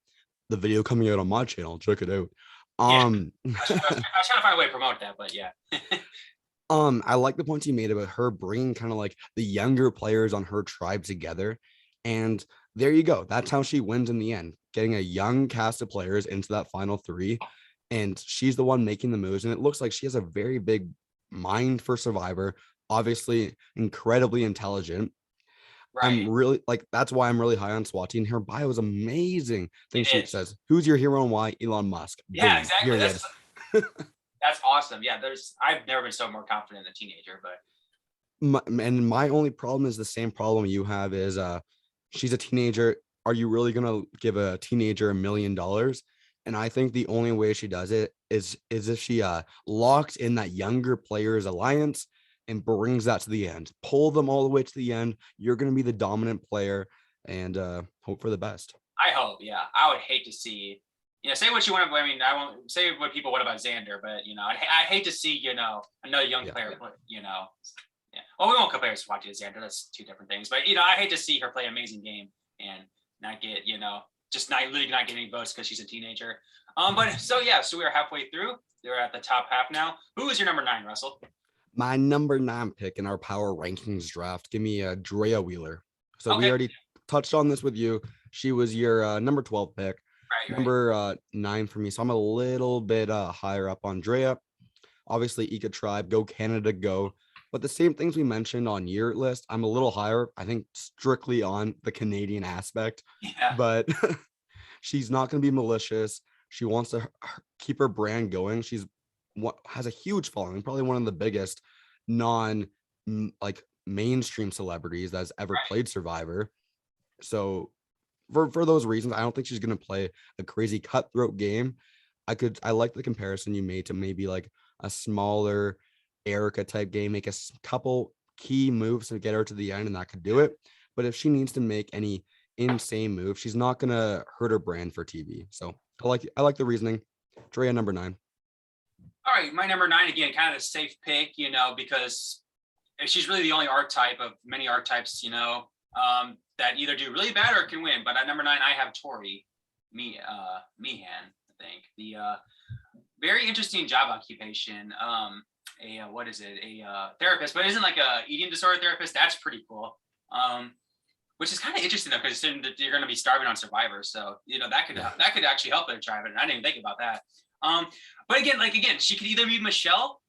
video coming out on my channel. Check it out. I was trying to find a way to promote that, but yeah. I like the points you made about her bringing kind of like the younger players on her tribe together. And there you go. That's how she wins in the end, getting a young cast of players into that final three. And she's the one making the moves. And it looks like she has a very big mind for Survivor, obviously incredibly intelligent. Right. I'm really like, that's why I'm really high on Swati. And her bio is amazing. Thing she says, who's your hero and why? Elon Musk. Yeah, boom, exactly. That's awesome. Yeah, I've never been so more confident in a teenager, but my only problem is the same problem you have is she's a teenager. Are you really gonna give a teenager $1 million? And I think the only way she does it is if she locks in that younger players alliance and brings that to the end. Pull them all the way to the end. You're gonna be the dominant player and hope for the best. I hope, yeah. I would hate to see, say what you want. I mean, I won't say what people want about Xander, but I hate to see, another young player, yeah. Well, we won't compare Swati to Xander. That's two different things. But I hate to see her play an amazing game and not get, just not get any votes because she's a teenager. But so we are halfway through. They're at the top half now. Who is your number 9, Russell? My number 9 pick in our power rankings draft. Give me Drea Wheeler. So we already touched on this with you. She was your number 12 pick. Right. Number 9 for me. So I'm a little bit higher up on Drea. Obviously, Ika Tribe, go Canada, go. But the same things we mentioned on your list, I'm a little higher, I think, strictly on the Canadian aspect. Yeah. But she's not going to be malicious. She wants to keep her brand going. She's has a huge following, probably one of the biggest mainstream celebrities that's ever played Survivor. So for those reasons, I don't think she's going to play a crazy cutthroat game. I like the comparison you made to maybe like a smaller Erica type game, make a couple key moves to get her to the end, and that could do it. But if she needs to make any insane move, she's not going to hurt her brand for TV. So I like the reasoning. Drea, number 9. All right, my number 9, again, kind of a safe pick, because she's really the only archetype of many archetypes, that either do really bad or can win. But at number 9, I have Tori Meehan, I think. The very interesting job occupation. A therapist, but isn't like a eating disorder therapist. That's pretty cool. Which is kind of interesting though, because you're going to be starving on Survivor, so that could actually help their tribe, and I didn't even think about that. But again, she could either be Michelle,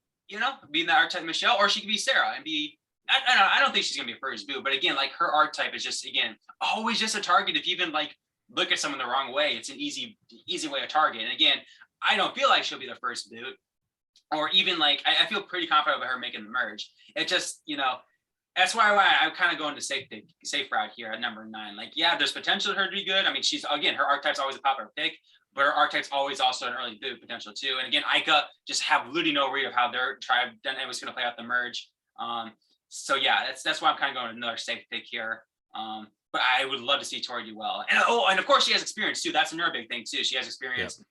be the archetype Michelle, or she could be Sarah and be. I don't think she's gonna be a first boot, but again, like her archetype is just always just a target. If you even look at someone the wrong way, it's an easy way to target. And again, I don't feel like she'll be the first boot, or even I feel pretty confident about her making the merge. It just that's why I'm kind of going to safe route here at number 9. There's potential for her to be good. I mean, her archetype's always a popular pick, but her archetype's always also an early boot potential too. And again, Ika just have literally no read of how their tribe was going to play out the merge. So yeah, that's why I'm kind of going another safe pick here. But I would love to see Tori do well. And of course she has experience too. That's another big thing too. She has experience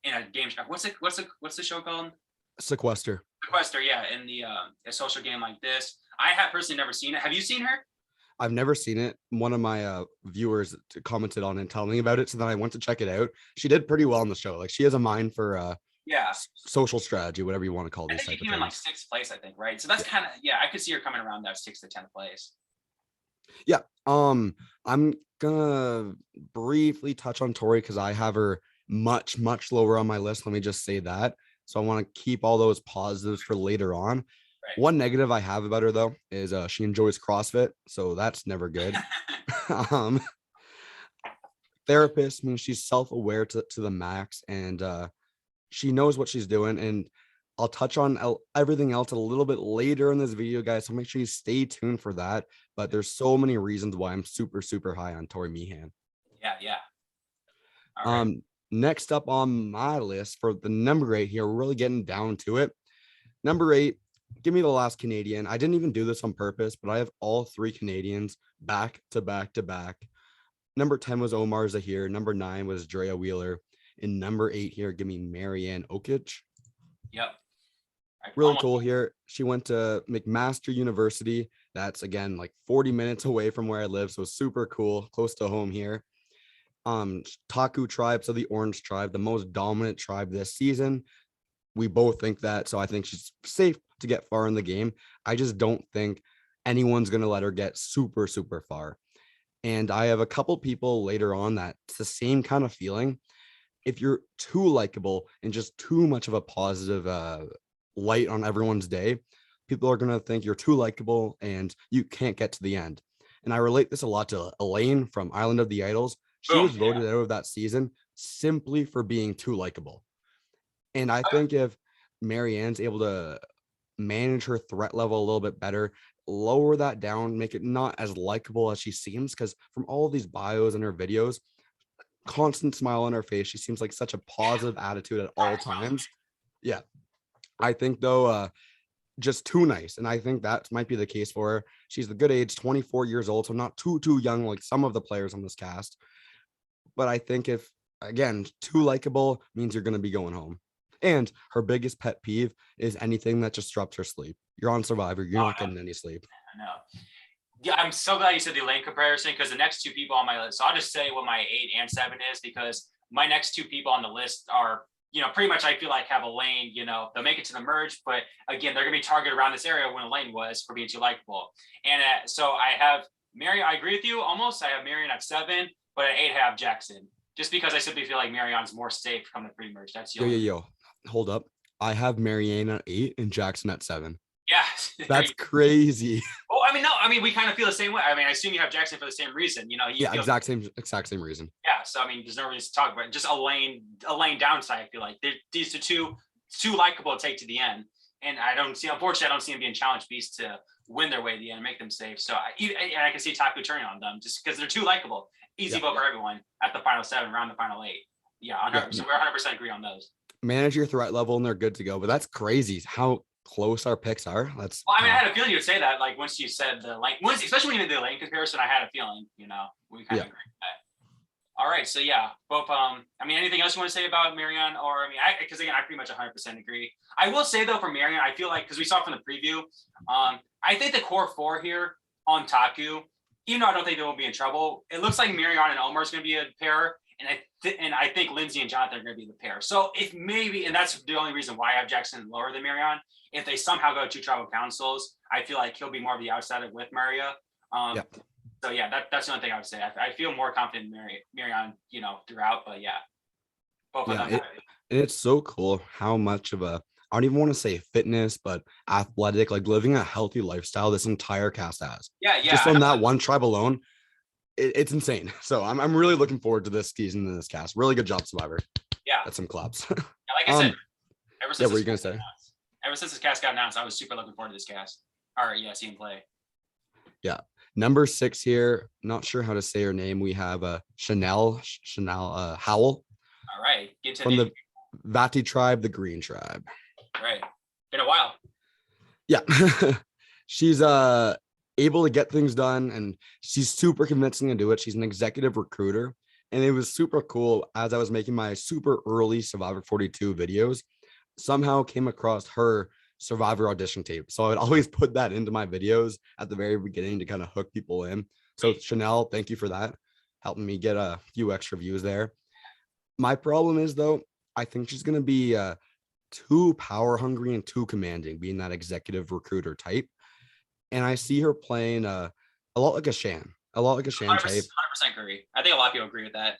in a game show. What's the show called? Sequester, yeah, in a social game like this. I have personally never seen it. Have you seen her? I've never seen it. One of my viewers commented on it and telling me about it, so then I went to check it out. She did pretty well on the show. She has a mind for social strategy, whatever you want to call this. I think even 6th place, I think, right? So that's kind of I could see her coming around that 6th to 10th place. Yeah. I'm gonna briefly touch on Tori because I have her much, much lower on my list. Let me just say that. So I want to keep all those positives for later on. Right. One negative I have about her though is she enjoys CrossFit, so that's never good. um, Therapist means she's self-aware to the max, and she knows what she's doing. And I'll touch on everything else a little bit later in this video, guys. So make sure you stay tuned for that. But there's so many reasons why I'm super, super high on Tori Meehan. Yeah, yeah. All right. Um, Next up on my list for the number 8 here, we're really getting down to it. Number 8, give me the last Canadian. I didn't even do this on purpose, but I have all 3 Canadians back to back to back. Number 10 was Omar Zahir. Number 9 was Drea Wheeler. And number 8 here, give me Marianne Okic. Yep. Really cool here. She went to McMaster University. That's again like 40 minutes away from where I live. So super cool, close to home here. Taku tribe, so the Orange tribe, the most dominant tribe this season. We both think that. So I think she's safe to get far in the game. I just don't think anyone's going to let her get super, super far. And I have a couple people later on that it's the same kind of feeling. If you're too likable and just too much of a positive light on everyone's day, people are going to think you're too likable and you can't get to the end. And I relate this a lot to Elaine from Island of the Idols. She Boom. was voted out of that season simply for being too likable. And I think if Marianne's able to manage her threat level a little bit better, lower that down, make it not as likable as she seems, because from all of these bios and her videos, constant smile on her face, she seems like such a positive attitude at all times. Yeah. I think though, just too nice. And I think that might be the case for her. She's the good age, 24 years old, so not too young like some of the players on this cast. But I think if, again, too likable means you're going to be going home. And her biggest pet peeve is anything that just disrupts her sleep. You're on Survivor, you're not getting any sleep. No. Yeah, I'm so glad you said the lane comparison because the next 2 people on my list. So I'll just say what my 8 and 7 is because my next 2 people on the list are, pretty much I feel like have a lane, they'll make it to the merge, but again, they're going to be targeted around this area when Elaine was for being too likable. And so I have Marion. I agree with you almost. I have Marion at 7, but at 8 I have Jackson just because I simply feel like Marion's more safe come the pre-merge. That's the Yo. Hold up. I have Marianne at 8 and Jackson at 7. Yeah. That's crazy. Oh, no, we kind of feel the same way. I assume you have Jackson for the same reason, Yeah, exact same reason. Yeah, so there's no reason to talk about it. Just a lane downside. I feel like these are too likable to take to the end, and unfortunately, I don't see them being challenge beasts to win their way to the end, make them safe. So I can see Taku turning on them just because they're too likable. Easy vote for everyone at the final 7, around the final 8. Yeah, 100%. So we're 100% agree on those. Manage your threat level and they're good to go. But that's crazy how close our picks are. That's I had a feeling you would say that. Like once you said the lane, especially when you did the lane comparison, I had a feeling. We kind of agree with that. All right, so yeah, both. Anything else you want to say about Marion? Or because again, I pretty much 100% agree. I will say though, for Marion, I feel like because we saw from the preview, I think the core 4 here on Taku, even though I don't think they will be in trouble, it looks like Marion and Omar is going to be a pair. And I think Lindsay and Jonathan are going to be the pair. So if maybe, and that's the only reason why I have Jackson lower than Marion, if they somehow go 2 tribal councils, I feel like he'll be more of the outsider with Maria. So yeah, that's the only thing I would say. I feel more confident in Marion, throughout. But yeah, both of them. It's so cool how much of a, I don't even want to say fitness, but athletic, like living a healthy lifestyle this entire cast has. Yeah. Just on that one tribe alone, it's insane. So I'm really looking forward to this season in this cast. Really good job, Survivor. Yeah. That's some claps. Yeah, like I said, ever since what were you gonna say? Ever since this cast got announced, I was super looking forward to this cast. All right, yeah, see him play. Yeah. Number 6 here. Not sure how to say her name. We have Chanel Howell. All right. Get to from the Vati tribe, the Green tribe. Right. Been a while. Yeah. She's able to get things done and she's super convincing to do it. She's an executive recruiter. And it was super cool as I was making my super early Survivor 42 videos, somehow came across her Survivor audition tape. So I would always put that into my videos at the very beginning to kind of hook people in. So Chanel, thank you for that. Helping me get a few extra views there. My problem is though, I think she's going to be too power hungry and too commanding, being that executive recruiter type. And I see her playing a a lot like a Shan, type. 100% agree. I think a lot of people agree with that.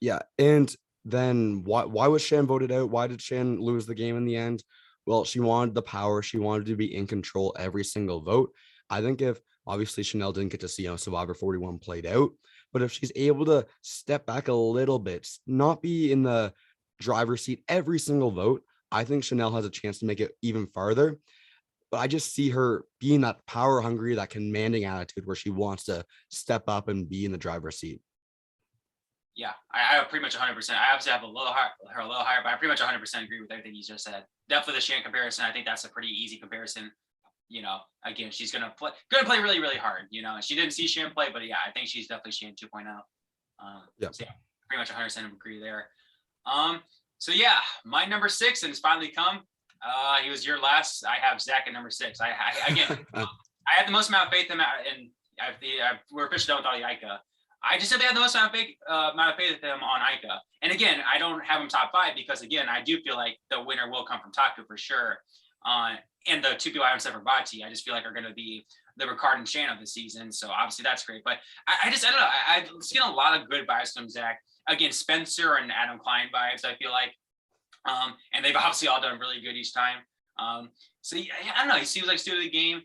Yeah, and then why was Shan voted out? Why did Shan lose the game in the end? Well, she wanted the power. She wanted to be in control every single vote. I think if obviously Chanel didn't get to see how Survivor 41 played out, but if she's able to step back a little bit, not be in the driver's seat every single vote, I think Chanel has a chance to make it even farther. But I just see her being that power hungry, that commanding attitude where she wants to step up and be in the driver's seat. Yeah, I pretty much 100%. I obviously have her a little higher, but I pretty much 100% agree with everything you just said. Definitely the Shan comparison. I think that's a pretty easy comparison. You know, again, she's gonna play really, really hard. You know, she didn't see Shan play, but yeah, I think she's definitely Shan 2.0. Yeah. So yeah, pretty much 100% agree there. So yeah, my number 6, and it's finally come. He was your last. I have Zach at number 6. I had the most amount of faith in him, and we're officially done with all the Ica. I just simply have the most amount of faith with him on Ica. And again, I don't have him top 5 because again, I do feel like the winner will come from Taku for sure. And the two people I haven't said for Vati, I just feel like are going to be the Ricard and Shan of the season. So obviously that's great. But I don't know. I've seen a lot of good vibes from Zach. Again, Spencer and Adam Klein vibes, I feel like. And they've obviously all done really good each time. So yeah, I don't know. He seems like student of the game.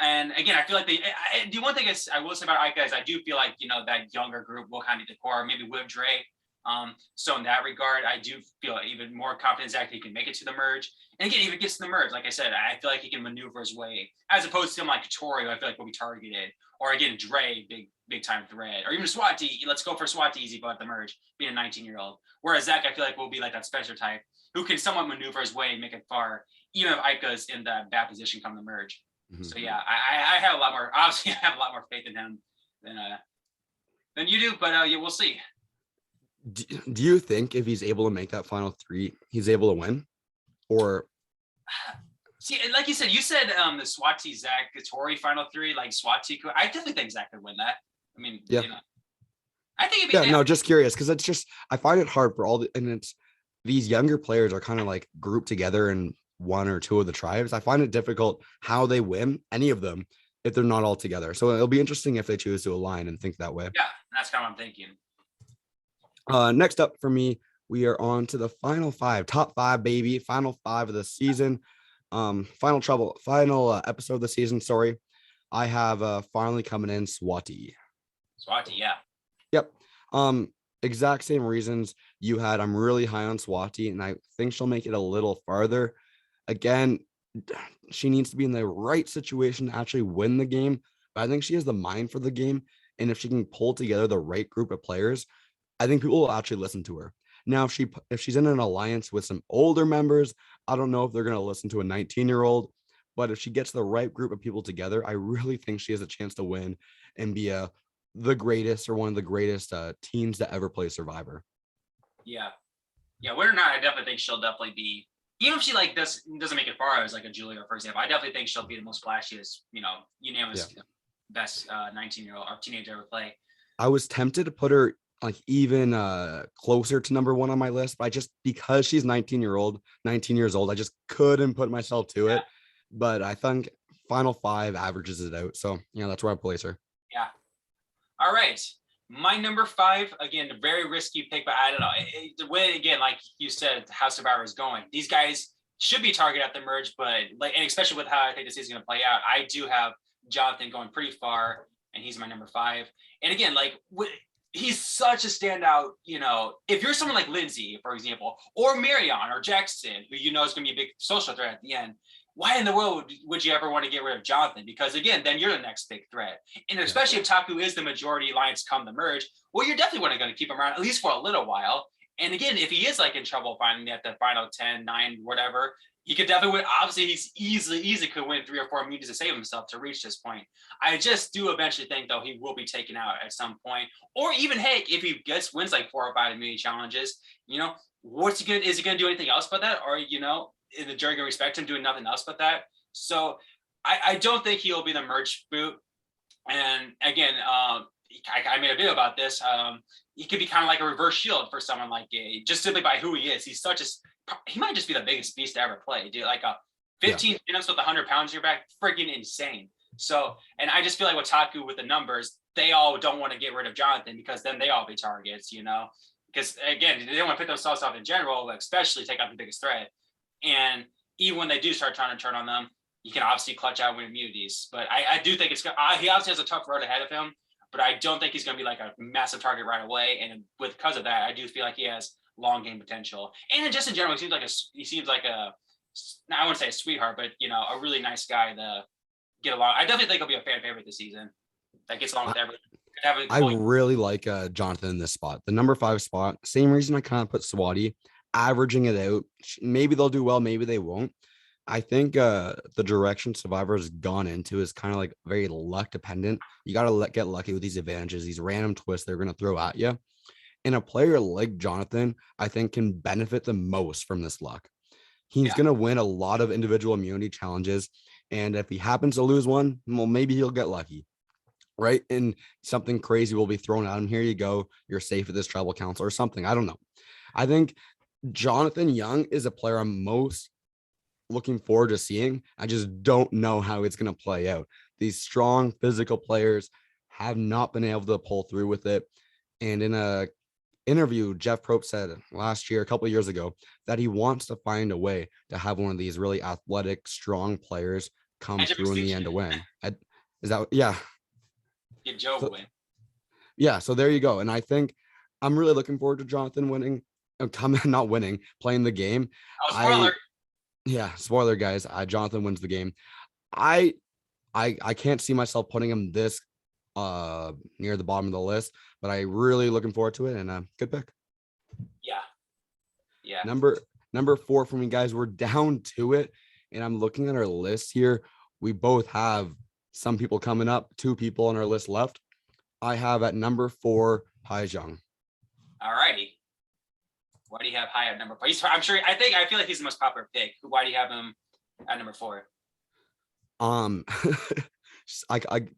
And again, I feel like the one thing I will say about Ica is I do feel like, you know, that younger group will kind of be the core, maybe with Dre. So in that regard, I do feel even more confident Zach he can make it to the merge. And again, if it gets to the merge, like I said, I feel like he can maneuver his way, as opposed to someone like Tori, who I feel like will be targeted, or again, Dre, big time threat, or even Swati. Let's go for Swati easy, but at the merge, being a 19-year-old. Whereas Zach, I feel like will be like that Spencer type, who can somewhat maneuver his way and make it far, even if Ica's in that bad position come the merge. Mm-hmm. So yeah, I have a lot more. Obviously, I have a lot more faith in him than you do, but yeah, we'll see. Do you think if he's able to make that final 3, he's able to win? Or see, like you said the Swati Zach Tori final 3, like Swati could. I definitely think Zach could win that. I mean, yeah, you know, I think it'd be no, just curious because it's just I find it hard for and it's these younger players are kind of like grouped together in one or two of the tribes. I find it difficult how they win any of them if they're not all together. So it'll be interesting if they choose to align and think that way. Yeah, that's kind of what I'm thinking. Next up for me, we are on to the final 5, top 5, baby, final 5 of the season. Final episode of the season. Sorry, I have finally coming in Swati, yeah. Yep. Exact same reasons you had. I'm really high on Swati, and I think she'll make it a little farther. Again, she needs to be in the right situation to actually win the game. But I think she has the mind for the game. And if she can pull together the right group of players, I think people will actually listen to her. Now, if she's in an alliance with some older members, I don't know if they're going to listen to a 19-year-old. But if she gets the right group of people together, I really think she has a chance to win and be the greatest or one of the greatest teams to ever play Survivor. Yeah, whether or not, I definitely think she'll definitely be. Even if she like doesn't make it far as like a Julia, for example, I definitely think she'll be the most flashiest, unanimous best 19-year-old or teenager ever play. I was tempted to put her like even closer to number 1 on my list, but because she's 19 years old, I just couldn't put myself to it. But I think final 5 averages it out. So that's where I place her. Yeah. All right. My number 5, again, a very risky pick, but I don't know. The way, again, like you said, how Survivor is going, these guys should be targeted at the merge, but and especially with how I think this is going to play out, I do have Jonathan going pretty far, and he's my number 5. And again, he's such a standout, if you're someone like Lindsay, for example, or Marion or Jackson, who is going to be a big social threat at the end, why in the world would you ever want to get rid of Jonathan? Because again, then you're the next big threat. And especially if Taku is the majority alliance come the merge, well, you're definitely going to keep him around at least for a little while. And again, if he is in trouble finally at the final 10, 9, whatever, he could definitely win. Obviously, he's easily could win 3 or 4 immunities to save himself to reach this point. I just do eventually think, though, he will be taken out at some point. Or even, hey, if he wins 4 or 5 immunity challenges, what's he good? Is he going to do anything else but that? Or, in the jury going to respect him doing nothing else but that? So I don't think he'll be the merge boot. And again, I made a video about this. He could be kind of like a reverse shield for someone like Gabe, just simply by who he is. He's he might just be the biggest beast to ever play, dude. Like a 15 minutes with 100 pounds in your back, freaking insane. So, and I just feel like with Taku with the numbers, they all don't want to get rid of Jonathan because then they all be targets, because again, they don't want to pick themselves off in general, especially take out the biggest threat. And even when they do start trying to turn on them, you can obviously clutch out with immunities. But I do think he obviously has a tough road ahead of him, but I don't think he's going to be like a massive target right away. And because of that, I do feel like he has long game potential. And just in general, he seems like I wouldn't say a sweetheart, but a really nice guy to get along. I definitely think he'll be a fan favorite this season. That gets along with everyone. I really like Jonathan in this spot, the number 5 spot. Same reason I kind of put Swati, averaging it out. Maybe they'll do well, maybe they won't. I think the direction Survivor has gone into is kind of like very luck dependent. You got to get lucky with these advantages, these random twists they're going to throw at you. And a player like Jonathan, I think, can benefit the most from this luck. He's going to win a lot of individual immunity challenges. And if he happens to lose one, well, maybe he'll get lucky, right? And something crazy will be thrown at him. Here you go. You're safe at this tribal council or something. I don't know. I think Jonathan Young is a player I'm most looking forward to seeing. I just don't know how it's going to play out. These strong physical players have not been able to pull through with it. And in a interview, Jeff Probst said last year, a couple of years ago, that he wants to find a way to have one of these really athletic, strong players come through in the end to win. Is that, yeah. Get Joe so, win. Yeah, so there you go. And I think I'm really looking forward to Jonathan winning, not winning, playing the game. Spoiler. Spoiler, guys. Jonathan wins the game. I can't see myself putting him this near the bottom of the list, but I really looking forward to it, and good pick. Yeah. Number 4 for me, guys. We're down to it, and I'm looking at our list here. We both have some people coming up, 2 people on our list left. I have at number 4 Haizhang. All righty. Why do you have high at number 4? I feel like he's the most popular pick. Why do you have him at number 4? I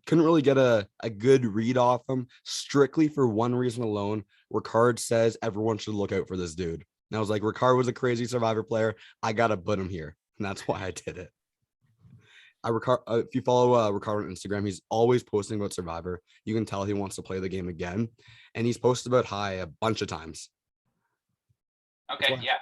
couldn't really get a good read off him, strictly for one reason alone. Ricard says everyone should look out for this dude. And I was like, Ricard was a crazy Survivor player. I got to put him here. And that's why I did it. If you follow Ricard on Instagram, he's always posting about Survivor. You can tell he wants to play the game again. And he's posted about High a bunch of times. Okay, yeah.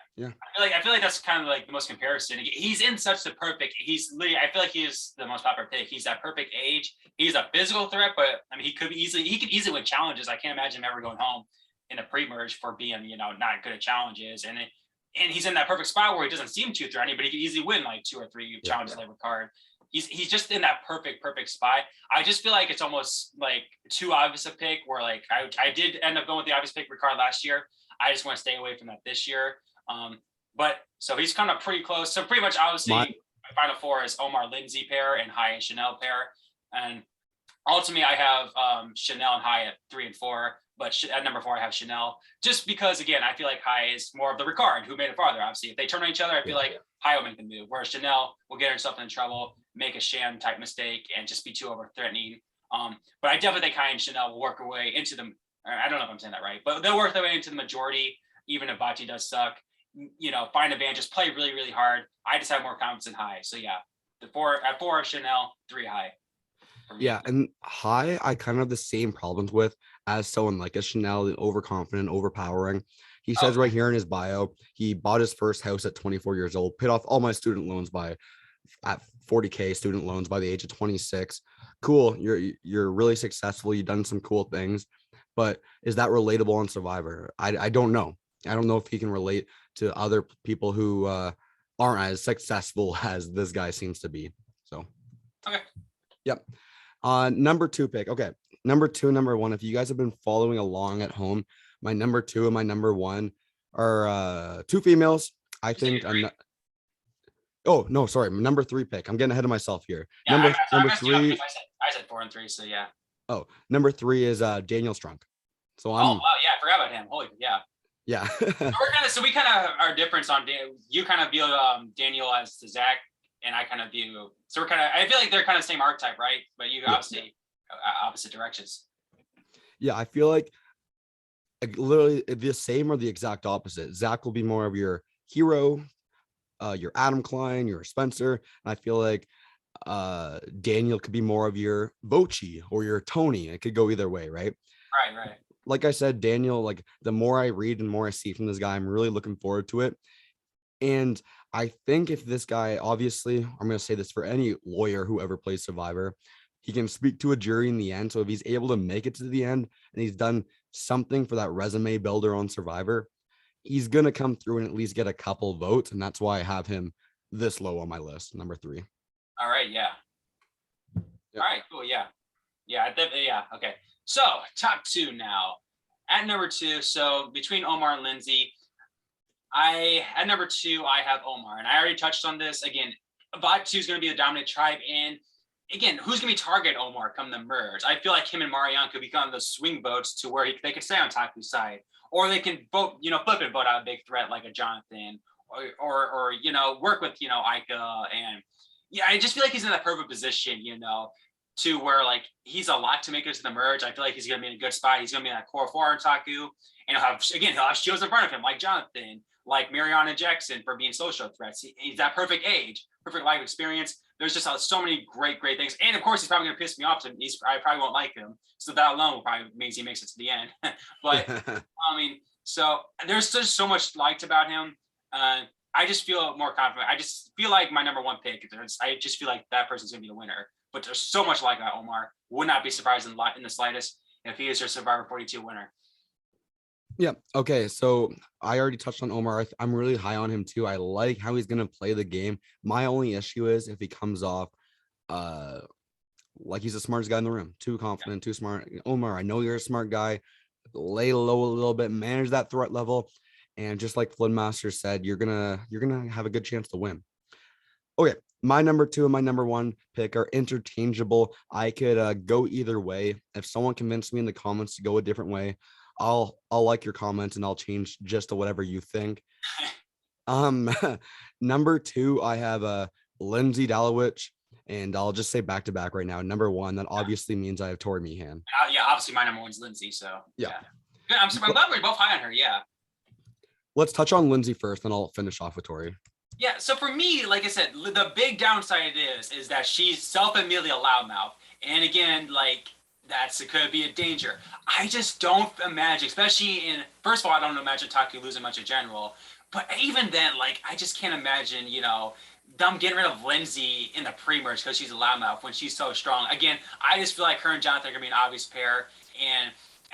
I feel like that's kind of like the most comparison. He's in such the perfect. I feel like he's the most popular pick. He's that perfect age. He's a physical threat, but I mean, he could easily win challenges. I can't imagine him ever going home in a pre-merge for being not good at challenges. And he's in that perfect spot where he doesn't seem too threatening, but he could easily win like 2 or 3 challenges like Ricard. He's just in that perfect spot. I just feel like it's almost like too obvious a pick. Where like I did end up going with the obvious pick Ricard last year. I just want to stay away from that this year. But so he's kind of pretty close. So pretty much obviously my final 4 is Omar Lindsay pair and High and Chanel pair. And ultimately I have Chanel and High at 3 and 4. But at number 4, I have Chanel. Just because, again, I feel like High is more of the Ricard who made it farther. Obviously, if they turn on each other, I feel like High will make the move. Whereas Chanel will get herself in trouble, make a sham type mistake, and just be too over-threatening. But I definitely think High and Chanel will work their way into the – I don't know if I'm saying that right. But they'll work their way into the majority, even if Vati does suck. Find advantages, play really, really hard. I just have more confidence in High. So, yeah, at 4, Chanel, 3 High. Yeah, and High, I kind of have the same problems with as someone like a Chanel, overconfident, overpowering. He says right here in his bio, he bought his first house at 24 years old, paid off all my student loans at 40K student loans by the age of 26. Cool, you're really successful. You've done some cool things, but is that relatable on Survivor? I don't know. I don't know if he can relate to other people who aren't as successful as this guy seems to be. So, okay, yep. Number 2 pick. Okay. Number 2, number 1. If you guys have been following along at home, my number 2 and my number 1 are 2 females. I think I'm not. Oh, no, sorry. Number 3 pick. I'm getting ahead of myself here. Yeah, number 3. I said 4 and 3. So yeah. Oh, number 3 is Daniel Strunk. So I'm. Oh, wow. Yeah. I forgot about him. Holy, yeah. Yeah. we kind of are different on you kind of view Daniel as the Zach. And I kind of view, so I feel like they're kind of same archetype, right? But you obviously opposite directions. Yeah, I feel like literally the same or the exact opposite. Zach will be more of your hero, your Adam Klein, your Spencer. And I feel like Daniel could be more of your Vochi or your Tony. It could go either way, right? Right. Like I said, Daniel, like the more I read and more I see from this guy, I'm really looking forward to it. And I think if this guy, obviously, I'm going to say this for any lawyer who ever plays Survivor, he can speak to a jury in the end. So if he's able to make it to the end and he's done something for that resume builder on Survivor, he's going to come through and at least get a couple votes. And that's why I have him this low on my list, number 3. All right. Yeah. Yep. All right. Cool. Yeah. Yeah. Okay. So top 2 now. At number 2, so between Omar and Lindsay, at number 2, I have Omar, and I already touched on this. Again, Bot 2 is going to be the dominant tribe, and again, who's going to be target Omar come the merge? I feel like him and Marianne could become the swing votes to where they could stay on Taku's side, or they can vote, flip and vote out a big threat like a Jonathan, or work with Ika, and yeah, I just feel like he's in that perfect position, to where like he's a lot to make it to the merge. I feel like he's gonna be in a good spot. He's gonna be in that core 4 on Taku, and he'll have shields in front of him like Jonathan, like Mariana Jackson for being social threats. He's that perfect age, perfect life experience. There's just so many great things, and of course he's probably gonna piss me off. I probably won't like him, so that alone probably means he makes it to the end. But I mean, so there's just so much liked about him. I just feel more confident. I just feel like my number 1 pick. I just feel like that person's gonna be the winner. But there's so much like about Omar. Would not be surprised in the slightest if he is your Survivor 42 winner. Yeah. Okay. So I already touched on Omar. I'm really high on him too. I like how he's gonna play the game. My only issue is if he comes off like he's the smartest guy in the room, too confident, too smart. Omar, I know you're a smart guy. Lay low a little bit, manage that threat level. And just like Floodmaster said, you're gonna have a good chance to win. Okay. My number 2 and my number 1 pick are interchangeable. I could go either way. If someone convinced me in the comments to go a different way, I'll like your comments and I'll change just to whatever you think. Number 2, I have Lindsay Dalowich, and I'll just say back to back right now. Number 1, that obviously means I have Tori Meehan. Yeah, obviously my number 1's Lindsay. So yeah. Good. I'm glad we're both high on her. Yeah. Let's touch on Lindsay first, and I'll finish off with Tori. Yeah, so for me, like I said, the big downside is that she's self-admittedly a loudmouth. And again, like, it could be a danger. I just don't imagine, especially first of all, I don't imagine Taku losing much in general. But even then, like, I just can't imagine, them getting rid of Lindsay in the pre-merge because she's a loudmouth when she's so strong. Again, I just feel like her and Jonathan are going to be an obvious pair. And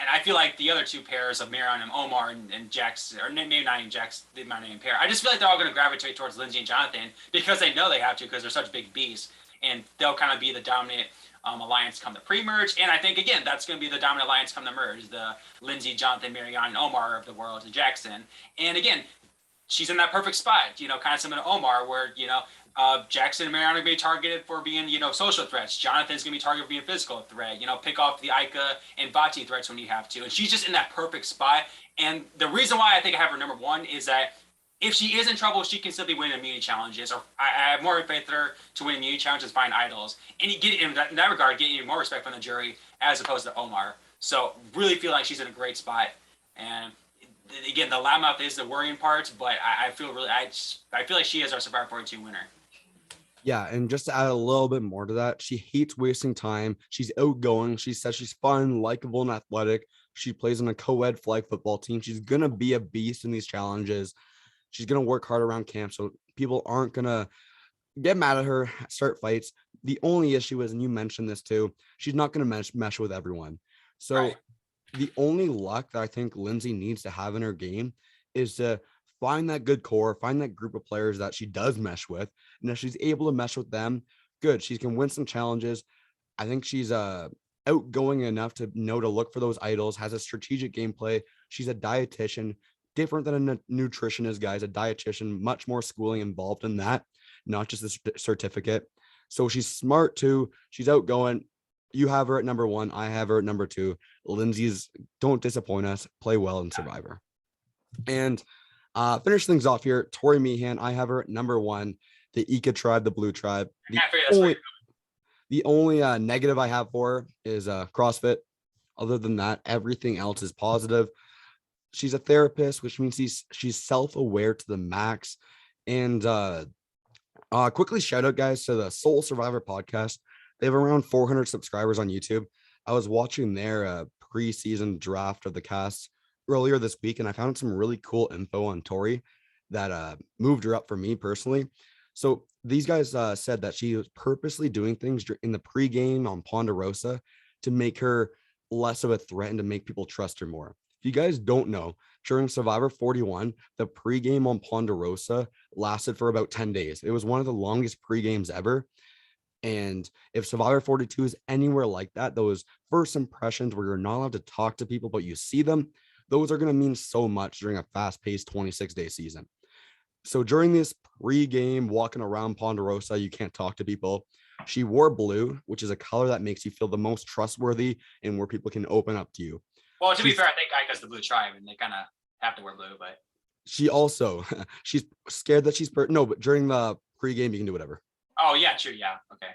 I feel like the other 2 pairs of Marion and Omar and Jax, or maybe not even Jax, they might not even pair. I just feel like they're all going to gravitate towards Lindsay and Jonathan because they know they have to because they're such big beasts. And they'll kind of be the dominant alliance come the pre-merge. And I think, again, that's going to be the dominant alliance come the merge, the Lindsay, Jonathan, Marion, and Omar of the world, and Jackson. And again, she's in that perfect spot, kind of similar to Omar, where, Jackson and Mariana are going to be targeted for being, social threats. Jonathan's going to be targeted for being a physical threat. Pick off the Ika and Vati threats when you have to. And she's just in that perfect spot. And the reason why I think I have her number 1 is that if she is in trouble, she can simply win immunity challenges. Or I have more faith in her to win immunity challenges, find idols. And you get in that regard, getting more respect from the jury as opposed to Omar. So really feel like she's in a great spot. And again, the loudmouth is the worrying part, but I feel like she is our Survivor 42 winner. Yeah, and just to add a little bit more to that, she hates wasting time. She's outgoing. She says she's fun, likable, and athletic. She plays on a co-ed flag football team. She's going to be a beast in these challenges. She's going to work hard around camp, so people aren't going to get mad at her, start fights. The only issue is, and you mentioned this too, she's not going to mesh with everyone. So right. The only luck that I think Lindsay needs to have in her game is to find that good core, find that group of players that she does mesh with. And if she's able to mesh with them, good. She can win some challenges. I think she's outgoing enough to know to look for those idols, has a strategic gameplay. She's a dietitian, different than a nutritionist, guys, a dietitian, much more schooling involved in that, not just a certificate. So she's smart too. She's outgoing. You have her at number 1. I have her at number 2. Lindsay's, don't disappoint us. Play well in Survivor. And finish things off here. Tori Meehan, I have her at number 1. The Ika tribe, the Blue tribe. The only negative I have for her is CrossFit. Other than that, everything else is positive. She's a therapist, which means she's self-aware to the max. And Quickly shout out, guys, to the Soul Survivor podcast. They have around 400 subscribers on YouTube. I was watching their preseason draft of the cast earlier this week, and I found some really cool info on Tori that moved her up for me personally. So these guys said that she was purposely doing things in the pregame on Ponderosa to make her less of a threat and to make people trust her more. If you guys don't know, during Survivor 41, the pregame on Ponderosa lasted for about 10 days. It was one of the longest pregames ever. And if Survivor 42 is anywhere like that, those first impressions where you're not allowed to talk to people, but you see them, those are going to mean so much during a fast-paced 26-day season. So during this pre-game walking around Ponderosa, you can't talk to people. She wore blue, which is a color that makes you feel the most trustworthy and where people can open up to you. Well, to be fair, I think Ika's the blue tribe, and they kind of have to wear blue. But she also, she's scared that no, but during the pre-game, you can do whatever. Oh yeah, true. Yeah, okay.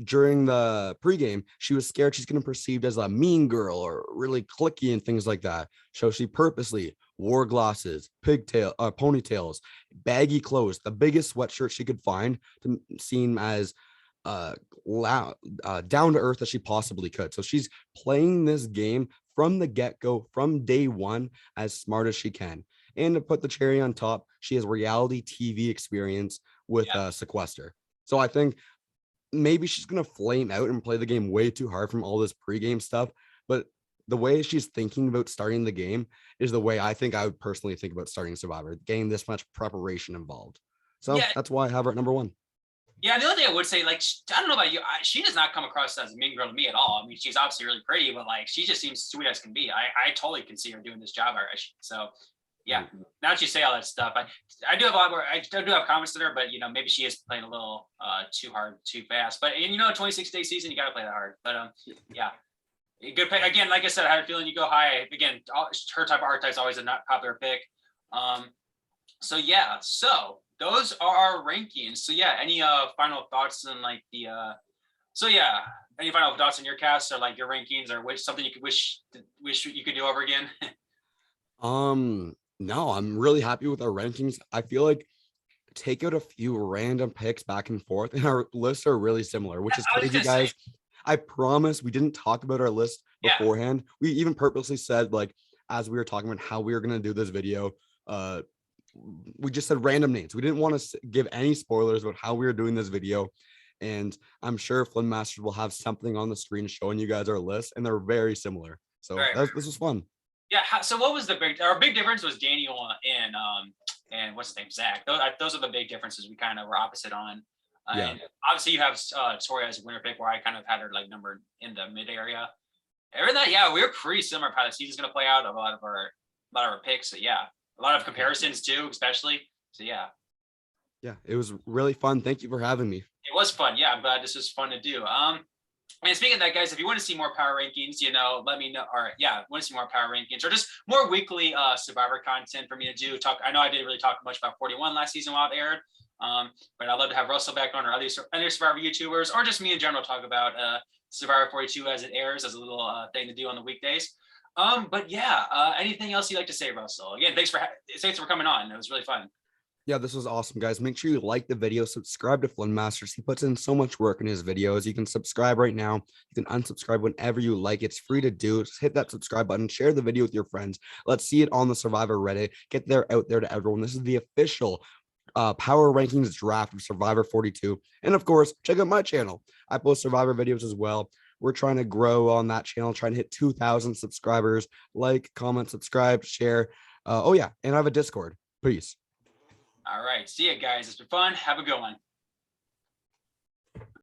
During the pregame, she was scared she's going to be perceived as a mean girl or really cliquey and things like that. So she purposely wore glasses, ponytails, baggy clothes, the biggest sweatshirt she could find to seem as down to earth as she possibly could. So she's playing this game from the get-go, from day one, as smart as she can. And to put the cherry on top, she has reality TV experience with Sequester. So I think maybe she's going to flame out and play the game way too hard from all this pregame stuff. But the way she's thinking about starting the game is the way I think I would personally think about starting Survivor, getting this much preparation involved. So that's why I have her at number one. Yeah, the other thing I would say, like, I don't know about you, she does not come across as a mean girl to me at all. I mean, she's obviously really pretty, but like, she just seems sweet as can be. I totally can see her doing this job already. So yeah, now that you say all that stuff, I do have a lot more. I do have comments to her, but you know, maybe she is playing a little too hard, too fast. But you know, 26-day season, you got to play that hard. But yeah, good pick again. Like I said, I had a feeling you go high again. Her type of archetype is always a not popular pick. So yeah, so those are our rankings. So yeah, any final thoughts on like the any final thoughts on your cast or like your rankings or something you could wish you could do over again? No, I'm really happy with our rankings. I feel like take out a few random picks back and forth, and our lists are really similar, which is crazy, guys. I promise we didn't talk about our list beforehand. We even purposely said, like, as we were talking about how we were going to do this video, we just said random names. We didn't want to give any spoilers about how we were doing this video. And I'm sure Flynn Masters will have something on the screen showing you guys our list, and they're very similar. So this was fun. Yeah. So what was our big difference was Daniel and what's his name, Zach. Those are the big differences we kind of were opposite on. And obviously you have Tori as a winner pick, where I kind of had her like numbered in the mid area. Other than that, we were pretty similar how the season's going to play out. A lot of our picks. So yeah, a lot of comparisons too, especially. So yeah, it was really fun. Thank you for having me. It was fun. Yeah, I'm glad this was fun to do. And speaking of that, guys, if you want to see more power rankings, let me know. Or want to see more power rankings or just more weekly Survivor content for me to do. I know I didn't really talk much about 41 last season while it aired, but I'd love to have Russell back on or other Survivor YouTubers or just me in general talk about Survivor 42 as it airs as a little thing to do on the weekdays. But anything else you'd like to say, Russell? Again, thanks for coming on. It was really fun. Yeah, this was awesome, guys. Make sure you like the video, subscribe to Flynn Masters. He puts in so much work in his videos. You can subscribe right now. You can unsubscribe whenever you like. It's free to do. Just hit that subscribe button, share the video with your friends. Let's see it on the Survivor Reddit. Get out there to everyone. This is the official power rankings draft of Survivor 42. And of course, check out my channel. I post Survivor videos as well. We're trying to grow on that channel, trying to hit 2,000 subscribers. Like, comment, subscribe, share. And I have a Discord. Peace. All right. See you guys. It's been fun. Have a good one.